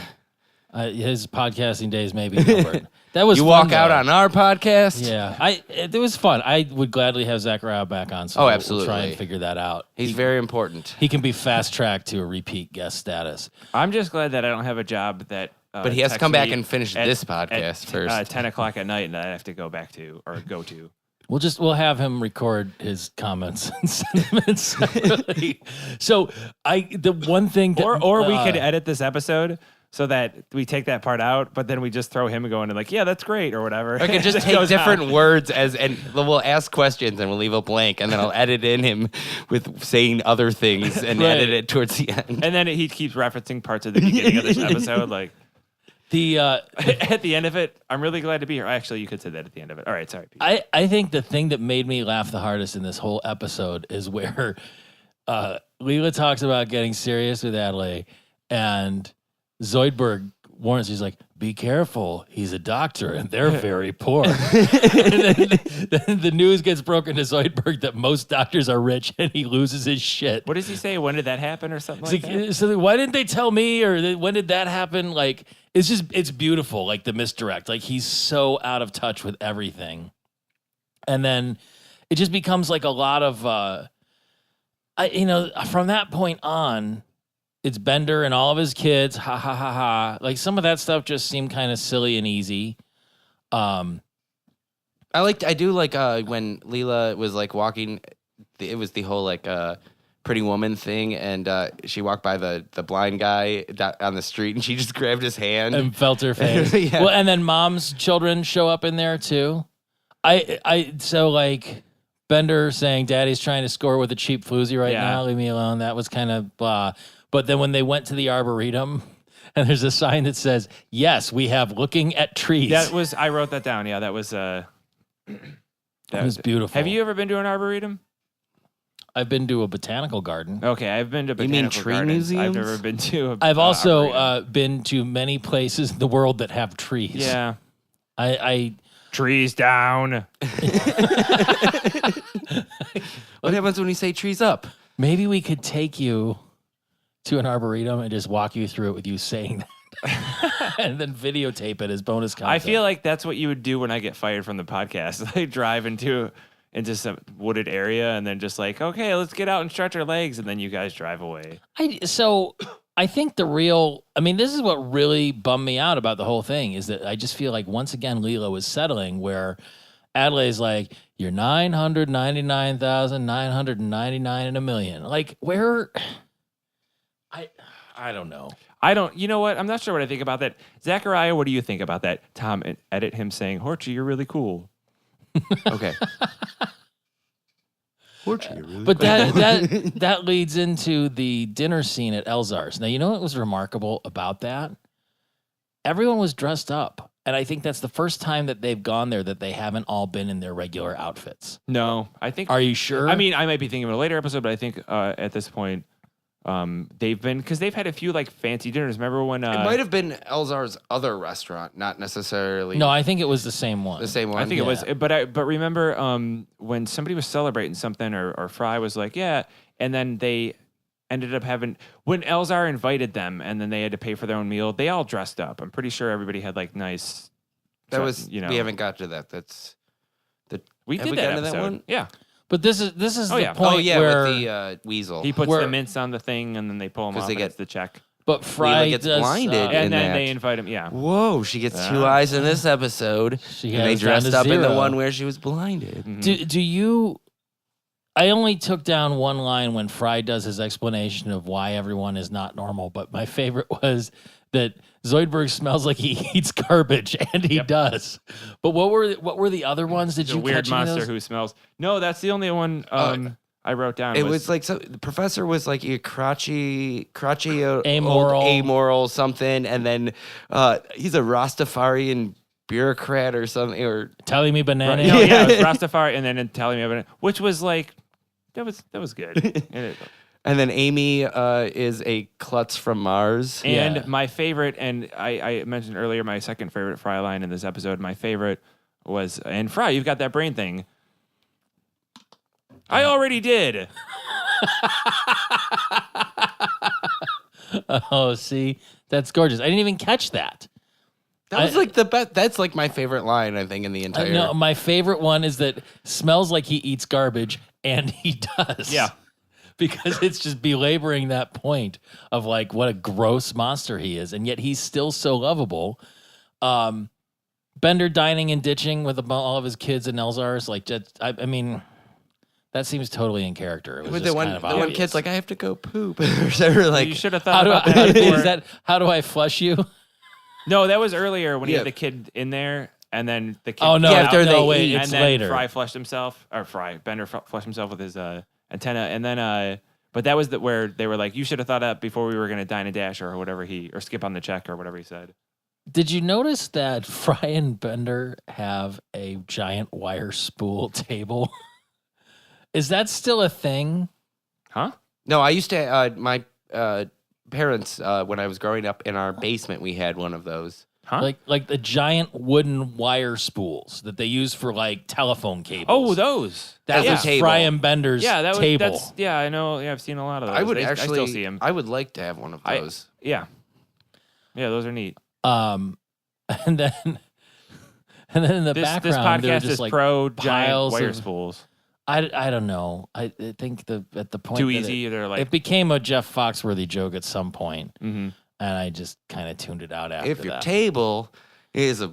His podcasting days may be numbered. That was you fun, walk though. out on our podcast. Yeah, it was fun. I would gladly have Zachariah back on. So absolutely. We'll try and figure that out. He's very important. He can be fast tracked to a repeat guest status. I'm just glad that I don't have a job that. But he has to come back and finish this podcast first. 10 o'clock at night, and I have to go back to or go to. We'll have him record his comments and sentiments separately. So the one thing that, or we could edit this episode so that we take that part out, but then we just throw him going and like, yeah, that's great or whatever. I could just take different words and we'll ask questions and we'll leave a blank and then I'll edit in him with saying other things and edit it towards the end. And then he keeps referencing parts of the beginning of this episode, like. At the end of it, I'm really glad to be here. Actually, you could say that at the end of it. All right, sorry, Pete. I think the thing that made me laugh the hardest in this whole episode is where Leela talks about getting serious with Adelaide, and Zoidberg warns, he's like, be careful, he's a doctor, and they're very poor. And then the news gets broken to Zoidberg that most doctors are rich, and he loses his shit. What does he say? When did that happen or something like that? So why didn't they tell me, or when did that happen? Like, it's beautiful, like the misdirect. Like, he's so out of touch with everything. And then it just becomes like a lot of, from that point on, it's Bender and all of his kids, ha ha ha ha. Like, some of that stuff just seemed kind of silly and easy. I do like when Leela was like walking, it was the whole like Pretty Woman thing, and she walked by the blind guy on the street, and she just grabbed his hand and felt her face. Yeah. Well, and then Mom's children show up in there too. So like Bender saying, "Daddy's trying to score with a cheap floozy right now. Leave me alone." That was kind of blah. But then when they went to the Arboretum, and there's a sign that says, "Yes, we have looking at trees." I wrote that down. Yeah, that was that was beautiful. Have you ever been to an Arboretum? I've been to a botanical garden. Okay, I've been to botanical You mean tree gardens. museums? I've never been to. I've also Arboretum. been to many places in the world that have trees. Yeah. I Trees down. What happens when we say trees up? maybe we could take you to an arboretum and just walk you through it with you saying that, and then videotape it as bonus content. I feel like that's what you would do when I get fired from the podcast. Like, drive into some wooded area and then just like, okay, let's get out and stretch our legs, and then you guys drive away. I think this is what really bummed me out about the whole thing, is that I just feel like once again Leela was settling where Adelaide's like, you're 999,999 in a million. Like, where? I don't know. You know what? I'm not sure what I think about that. Zachariah, what do you think about that? Tom, edit him saying, Horchie, you're really cool. Okay. But that leads into the dinner scene at Elzar's. Now, you know what was remarkable about that? Everyone was dressed up. And I think that's the first time that they've gone there that they haven't all been in their regular outfits. No, I think. Are you sure? I mean, I might be thinking of a later episode, but I think at this point, they've been, because they've had a few like fancy dinners. Remember when It might have been Elzar's other restaurant, not necessarily no, I think it was the same one. the same one. I think it was, but remember when somebody was celebrating something, or Fry was like, yeah, and then they ended up having, when Elzar invited them, and then they had to pay for their own meal. They all dressed up. I'm pretty sure everybody had like nice. That was, you know, we haven't got to that. That's the we have did we that gotten to episode. that one? Yeah, But this is the yeah. point where with the weasel. he puts Where- the mints on the thing, and then they pull them 'Cause off. they and get- it's the check, but Fry gets does, blinded and in then that. they invite him. Yeah, Whoa, she gets two eyes in this episode. She and they has down dressed to up in the 0. one where she was blinded. Mhm. Do you? I only took down one line when Fry does his explanation of why everyone is not normal, but my favorite was that Zoidberg smells like he eats garbage, and he does. But what were the other ones? Did the you weird catch any of monster those? who smells. No, that's the only one I wrote down. It was like, so the professor was like a Amoral. amoral something, and then he's a Rastafarian bureaucrat or something, or Telling me banana. no, yeah, it was Rastafari, and then telling me about it, which was like that was good. and then Amy is a klutz from Mars. And Yeah. my favorite, and I mentioned earlier, my second favorite Fry line in this episode. My favorite was, and Fry, you've got that brain thing. I already did. Oh, see, that's gorgeous. I didn't even catch that. That was like the best. That's like my favorite line, I think, in the entire. No, my favorite one is that smells like he eats garbage, and he does. Yeah. Because it's just belaboring that point of like what a gross monster he is, and yet he's still so lovable. Bender dining and ditching with all of his kids and Elzar's, like, just, I mean, that seems totally in character. It was With just the one, kind of the one obvious. kid's like, I have to go poop. Or something, like, You should have how thought do about I, that before. is that how do I flush you? No, that was earlier when he Yeah. had the kid in there, and then the kid. Oh no, Yeah, came after out, they no, wait, eat, and it's then later. Fry flushed himself, or Bender flushed himself with his antenna, and then but that was where they were like, you should have thought up before we were going to dine and dash or whatever or skip on the check or whatever he said. Did you notice that Fry and Bender have a giant wire spool table? Is that still a thing? Huh? no, I used to. My parents, when I was growing up, in our basement, we had one of those. Huh? Like the giant wooden wire spools that they use for like telephone cables. Oh, those. That As a was table. Fry and Bender's Yeah, that was table. That's, yeah, I know. Yeah, I've seen a lot of those. I would I actually. still see them. I would like to have one of those. Yeah, those are neat. And then in the This background, there were podcast just is like pro giant piles wire of- spools. I don't know. I think at the point Too that easy. They're like, it became a Jeff Foxworthy joke at some point, mhm. and I just kind of tuned it out after If your that. table is a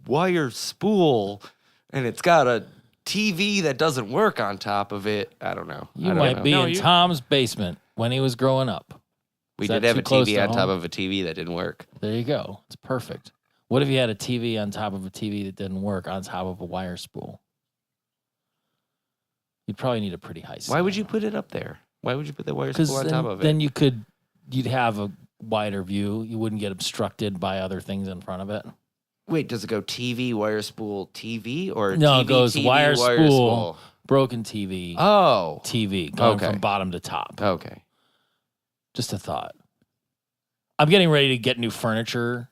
wire spool and it's got a TV that doesn't work on top of it, I don't know. You I don't might know. be No, in you- Tom's basement when he was growing up. We Is did that have too a close TV to on top home? of a TV that didn't work. There you go. It's perfect. What if you had a TV on top of a TV that didn't work on top of a wire spool? You'd probably need a pretty high. Why would you put it up there? Why would you put the wire Because spool on top of it? then you'd have a wider view. You wouldn't get obstructed by other things in front of it. Wait, does it go TV, wire spool, TV, or No, TV, it goes TV, wire spool. spool? Broken TV, Oh, TV going okay. from bottom to top. okay. Just a thought. I'm getting ready to get new furniture,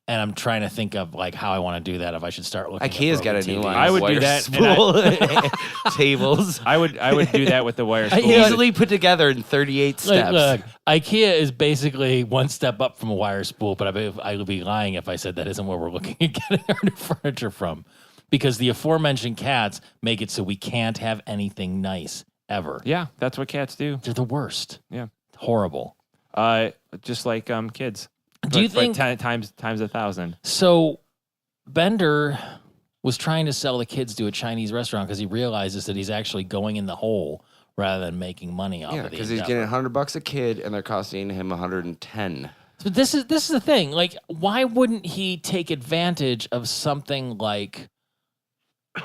and I'm trying to think of like how I want to do that. If I should start looking. IKEA's at got a broken new TVs. line. I of would do wire that, spool tables. I would do that with the wire spool. Easily put together in 38 steps. Look, IKEA is basically one step up from a wire spool, but I would be lying if I said that isn't where we're looking at getting our new furniture from, because the aforementioned cats make it so we can't have anything nice ever. Yeah, that's what cats do. They're the worst. Yeah. Horrible. Just like kids. Do you But think 10 times 1,000? so? Bender was trying to sell the kids to a Chinese restaurant because he realizes that he's actually going in the hole rather than making money off Yeah, of the because he's endeavor. getting $100 a kid, and they're costing him 110. But this is the thing. Like, why wouldn't he take advantage of something like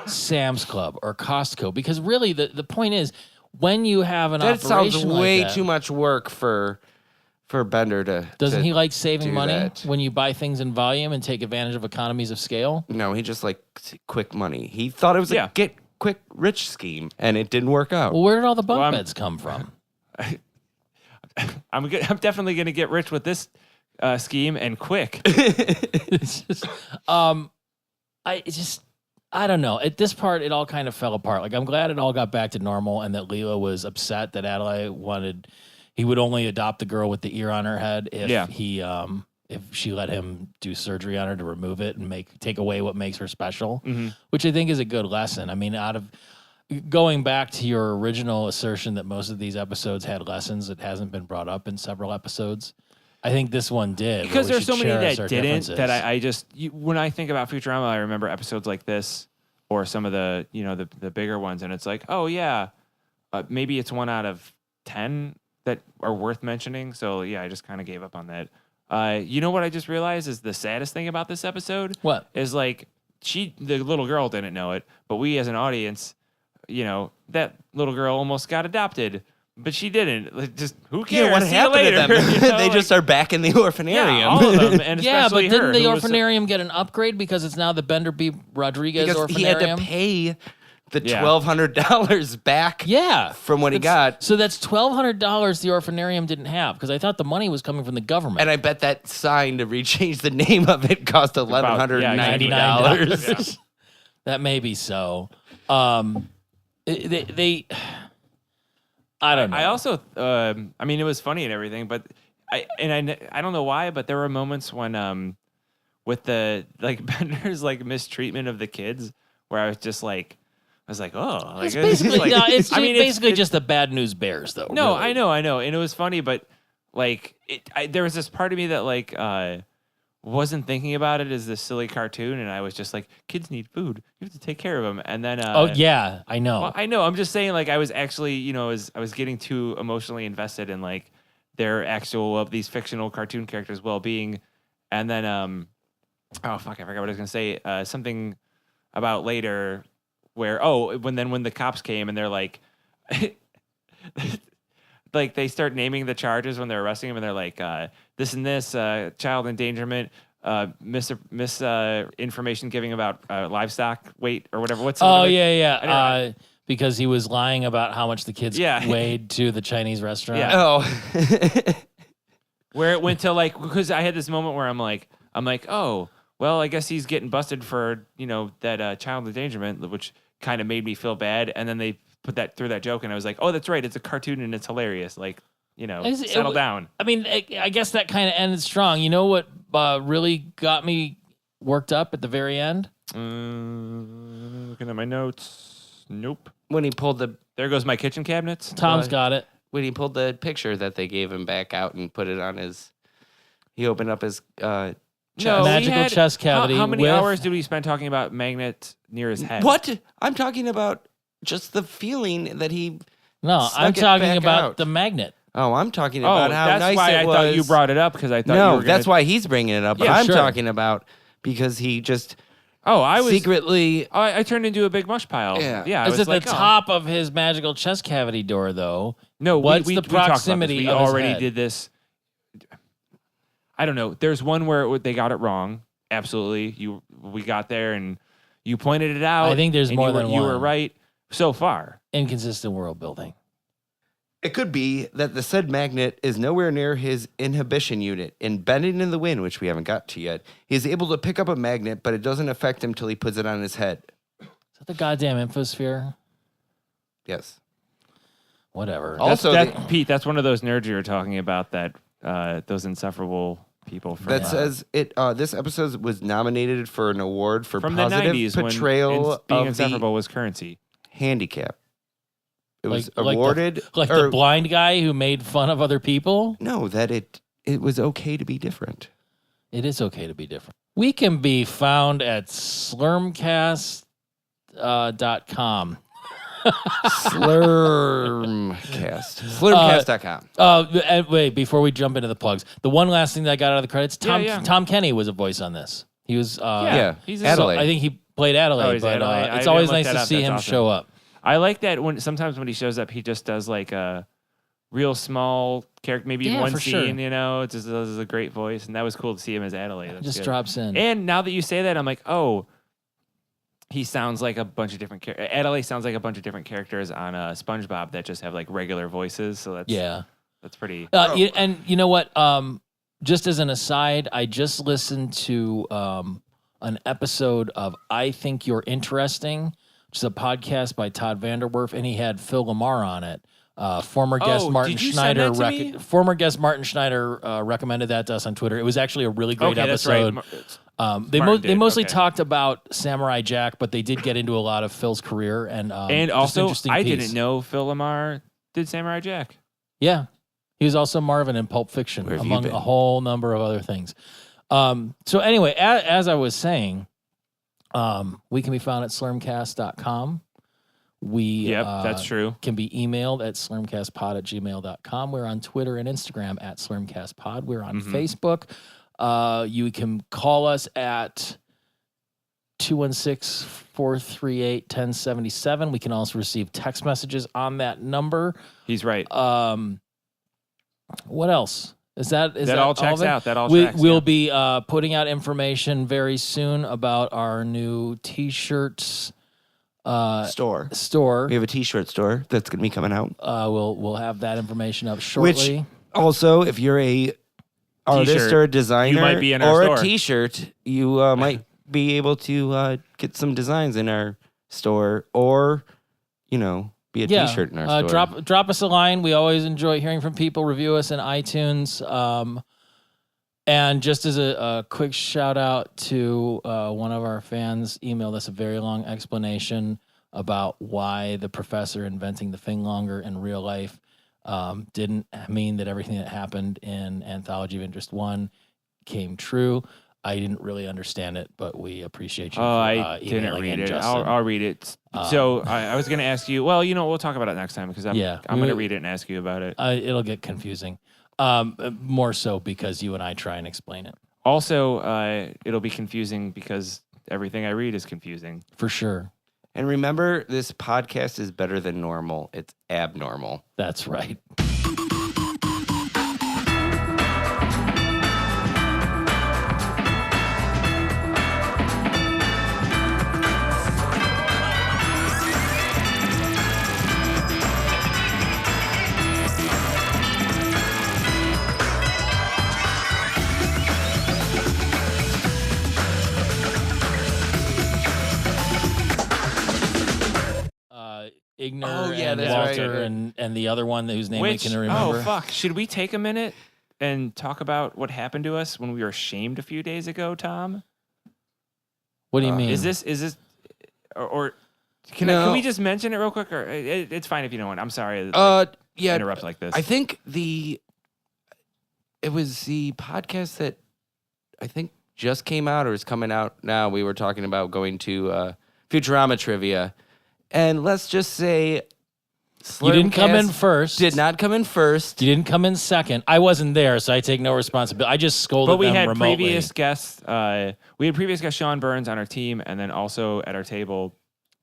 Sam's Club or Costco? Because really, the point is, when you have an That operation sounds like way that, too much work for for Bender to. Doesn't he like saving do money that. when you buy things in volume and take advantage of economies of scale? No, he just likes quick money. He thought it was a get quick rich scheme, and it didn't work out. Well, where did all the bunk beds come from? I'm definitely going to get rich with this scheme and quick. It's just, I don't know. At this part, it all kind of fell apart. Like, I'm glad it all got back to normal and that Leela was upset that Adelaide he would only adopt the girl with the ear on her head if she let him do surgery on her to remove it and take away what makes her special, which I think is a good lesson. I mean, going back to your original assertion that most of these episodes had lessons that hasn't been brought up in several episodes, I think this one did. Because there's so many that didn't, that I just, when I think about Futurama, I remember episodes like this or some of the, the bigger ones, and it's like, oh yeah, maybe it's 1 out of 10 that are worth mentioning. So yeah, I just kind of gave up on that. You know what I just realized is the saddest thing about this episode? What? Is like, the little girl didn't know it, but we as an audience, that little girl almost got adopted, but she didn't. Like, just who cares? Yeah, what See happened you later. to them? They just are back in the orphanarium. Yeah, all of them, and Yeah, but especially didn't her, the who was orphanarium get an upgrade because it's now the Bender B. Rodriguez Because orphanarium? he had to pay the $1,200 back from what he got. So that's $1,200 the orphanarium didn't have, because I thought the money was coming from the government. And I bet that sign to rechange the name of it cost $1,190. $99. That may be so. They I don't know. I also, I mean, it was funny and everything, but I don't know why, but there were moments when, with the Bender's mistreatment of the kids, where I was just like, oh, it's basically it's basically it's just the Bad News Bears, though. No, really. I know, and it was funny, but there was this part of me that wasn't thinking about it as this silly cartoon, and I was just like, kids need food, you have to take care of them, and then oh yeah, I know. Well, I know. I'm just saying, I was actually, I was getting too emotionally invested in their actual these fictional cartoon characters' well-being, and then oh fuck, I forgot what I was gonna say. Something about later where when the cops came and they're like, they start naming the charges when they're arresting him, and they're like, this and this, child endangerment, information giving about livestock weight or whatever. What's because he was lying about how much the kids weighed to the Chinese restaurant. Yeah. Oh. Where it went to because I had this moment where I'm like, oh, well, I guess he's getting busted for, that child endangerment, which kind of made me feel bad. And then they put that through that joke, and I was like, oh, that's right, it's a cartoon and it's hilarious. Settle down. I mean, I guess that kind of ended strong. You know what really got me worked up at the very end? Looking at my notes. Nope. When he pulled there goes my kitchen cabinets. Tom's got it. When he pulled the picture that they gave him back out and put it on he opened up his chest. No, magical chest cavity. How many hours did we spend talking about magnet near his head? What? I'm talking about just the feeling that he. No, I'm snuck it talking back about out. the magnet. Oh, I'm talking about how that's nice why it I was. thought you brought it up, because I thought you were that's why he's bringing it up. But Yeah, I'm sure. talking about because he just I was secretly. I turned into a big mush pile. Yeah. I Is was it the top of his magical chest cavity door, though? No, What's we the talked about this. proximity We of his already head? did this. I don't know. There's one where they got it wrong. Absolutely, we got there and you pointed it out. I think there's and more you were, than you one. were right so far. Inconsistent world building. It could be that the said magnet is nowhere near his inhibition unit. In Bending in the Wind, which we haven't got to yet, he is able to pick up a magnet, but it doesn't affect him till he puts it on his head. Is that the goddamn infosphere? Yes. Whatever. Also, Pete, that's one of those nerds you were talking about, that those insufferable people from that says it. This episode was nominated for an award for from the positive 90s portrayal when being of insufferable the was currency. handicap. It was Like awarded the blind guy who made fun of other people. No, that it was okay to be different. It is okay to be different. We can be found at slurmcast.com. Slurmcast. Slurmcast.com. Wait, before we jump into the plugs, the one last thing that I got out of the credits, Tom Kenny was a voice on this. He was, he's Adelaide. I think he played Adelaide, he's but Adelaide. I it's always didn't look nice that to up. see That's him awesome. show up. I like that sometimes when he shows up, he just does real small character, maybe Yeah, one for scene, sure. it's just this is a great voice, and that was cool to see him as Adelaide. That's Just good. drops in. And now that you say that, I'm like, oh, he sounds like a bunch of different Adelaide sounds like a bunch of different characters on SpongeBob that just have like regular voices. So that's pretty. And you know what? Just as an aside, I just listened to an episode of I Think You're Interesting, which is a podcast by Todd Vanderwerf, and he had Phil Lamar on it. Former guest Martin did you send Schneider. that to me? Former guest Martin Schneider recommended that to us on Twitter. It was actually a really great Okay, that's right. episode. They mostly talked about Samurai Jack, but they did get into a lot of Phil's career and also, interesting I piece. didn't know Phil Lamar did Samurai Jack. Yeah, he was also Marvin in Pulp Fiction, Where have you among been? a whole number of other things. So anyway, as I was saying, we can be found at slurmcast.com. That's true. Can be emailed at slurmcastpod@gmail.com. We're on Twitter and Instagram at slurmcastpod. We're on Facebook. You can call us at 216-438-1077. We can also receive text messages on that number. He's right. What else? Is that all of checks it? out. That all We'll tracks. be putting out information very soon about our new T-shirts Store. store. We have a T-shirt store that's going to be coming out. We'll have that information up shortly. Which also, if you're a artist T-shirt. or a designer You might be in our or store. a T-shirt, you might be able to get some designs in our store, or be a T-shirt in our store. Drop us a line. We always enjoy hearing from people. Review us in iTunes. And just as a quick shout out to one of our fans emailed us a very long explanation about why the professor inventing the Finglonger in real life didn't mean that everything that happened in Anthology of Interest 1 came true. I didn't really understand it, but we appreciate you. I didn't read it. I'll read it. So I was going to ask you. Well, we'll talk about it next time because I'm going to read it and ask you about it. It'll get confusing. More so because you and I try and explain it. Also, it'll be confusing because everything I read is confusing. For sure. And remember, this podcast is better than normal. It's abnormal. That's right. Igner and Walter and the other one whose name we can remember. Oh, fuck. Should we take a minute and talk about what happened to us when we were shamed a few days ago, Tom? What do you mean? Is this or can we just mention it real quick? Or it's fine if you don't want. I'm sorry. Interrupt like this. I think it was the podcast that I think just came out or is coming out now. We were talking about going to Futurama trivia. And let's just say you didn't come in first. Did not come in first. You didn't come in second. I wasn't there, so I take no responsibility. I just scolded them remotely. But we had previous guests. We had previous guest Sean Burns on our team, and then also at our table,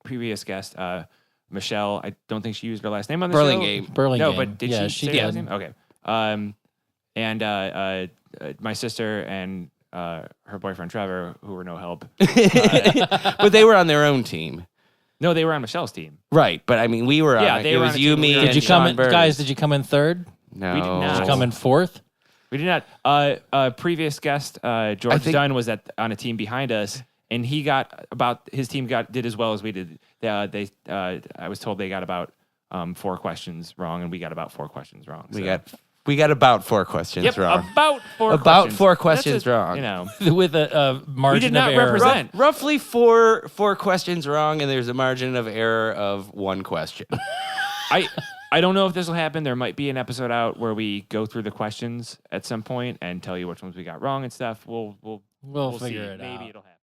previous guest Michelle. I don't think she used her last name on the show. Burlingame. No, but did she say did. her last name? Okay. And my sister and her boyfriend Trevor, who were no help. But they were on their own team. No, they were on Michelle's team. Right, but I mean, we were on it. It was you, me, and Sean Burns. Guys, did you come in third? No. We did not. Did you come in fourth? We did not. Previous guest George Dunn was on a team behind us, and his team did as well as we did. I was told they got about 4 questions wrong, and we got about 4 questions wrong. We got about 4 questions wrong. About 4 questions. About 4 questions wrong. With a margin of error. We did not represent. Roughly 4 questions wrong, and there's a margin of error of 1 question. I don't know if this will happen. There might be an episode out where we go through the questions at some point and tell you which ones we got wrong and stuff. We'll figure see. it out. Maybe it'll happen.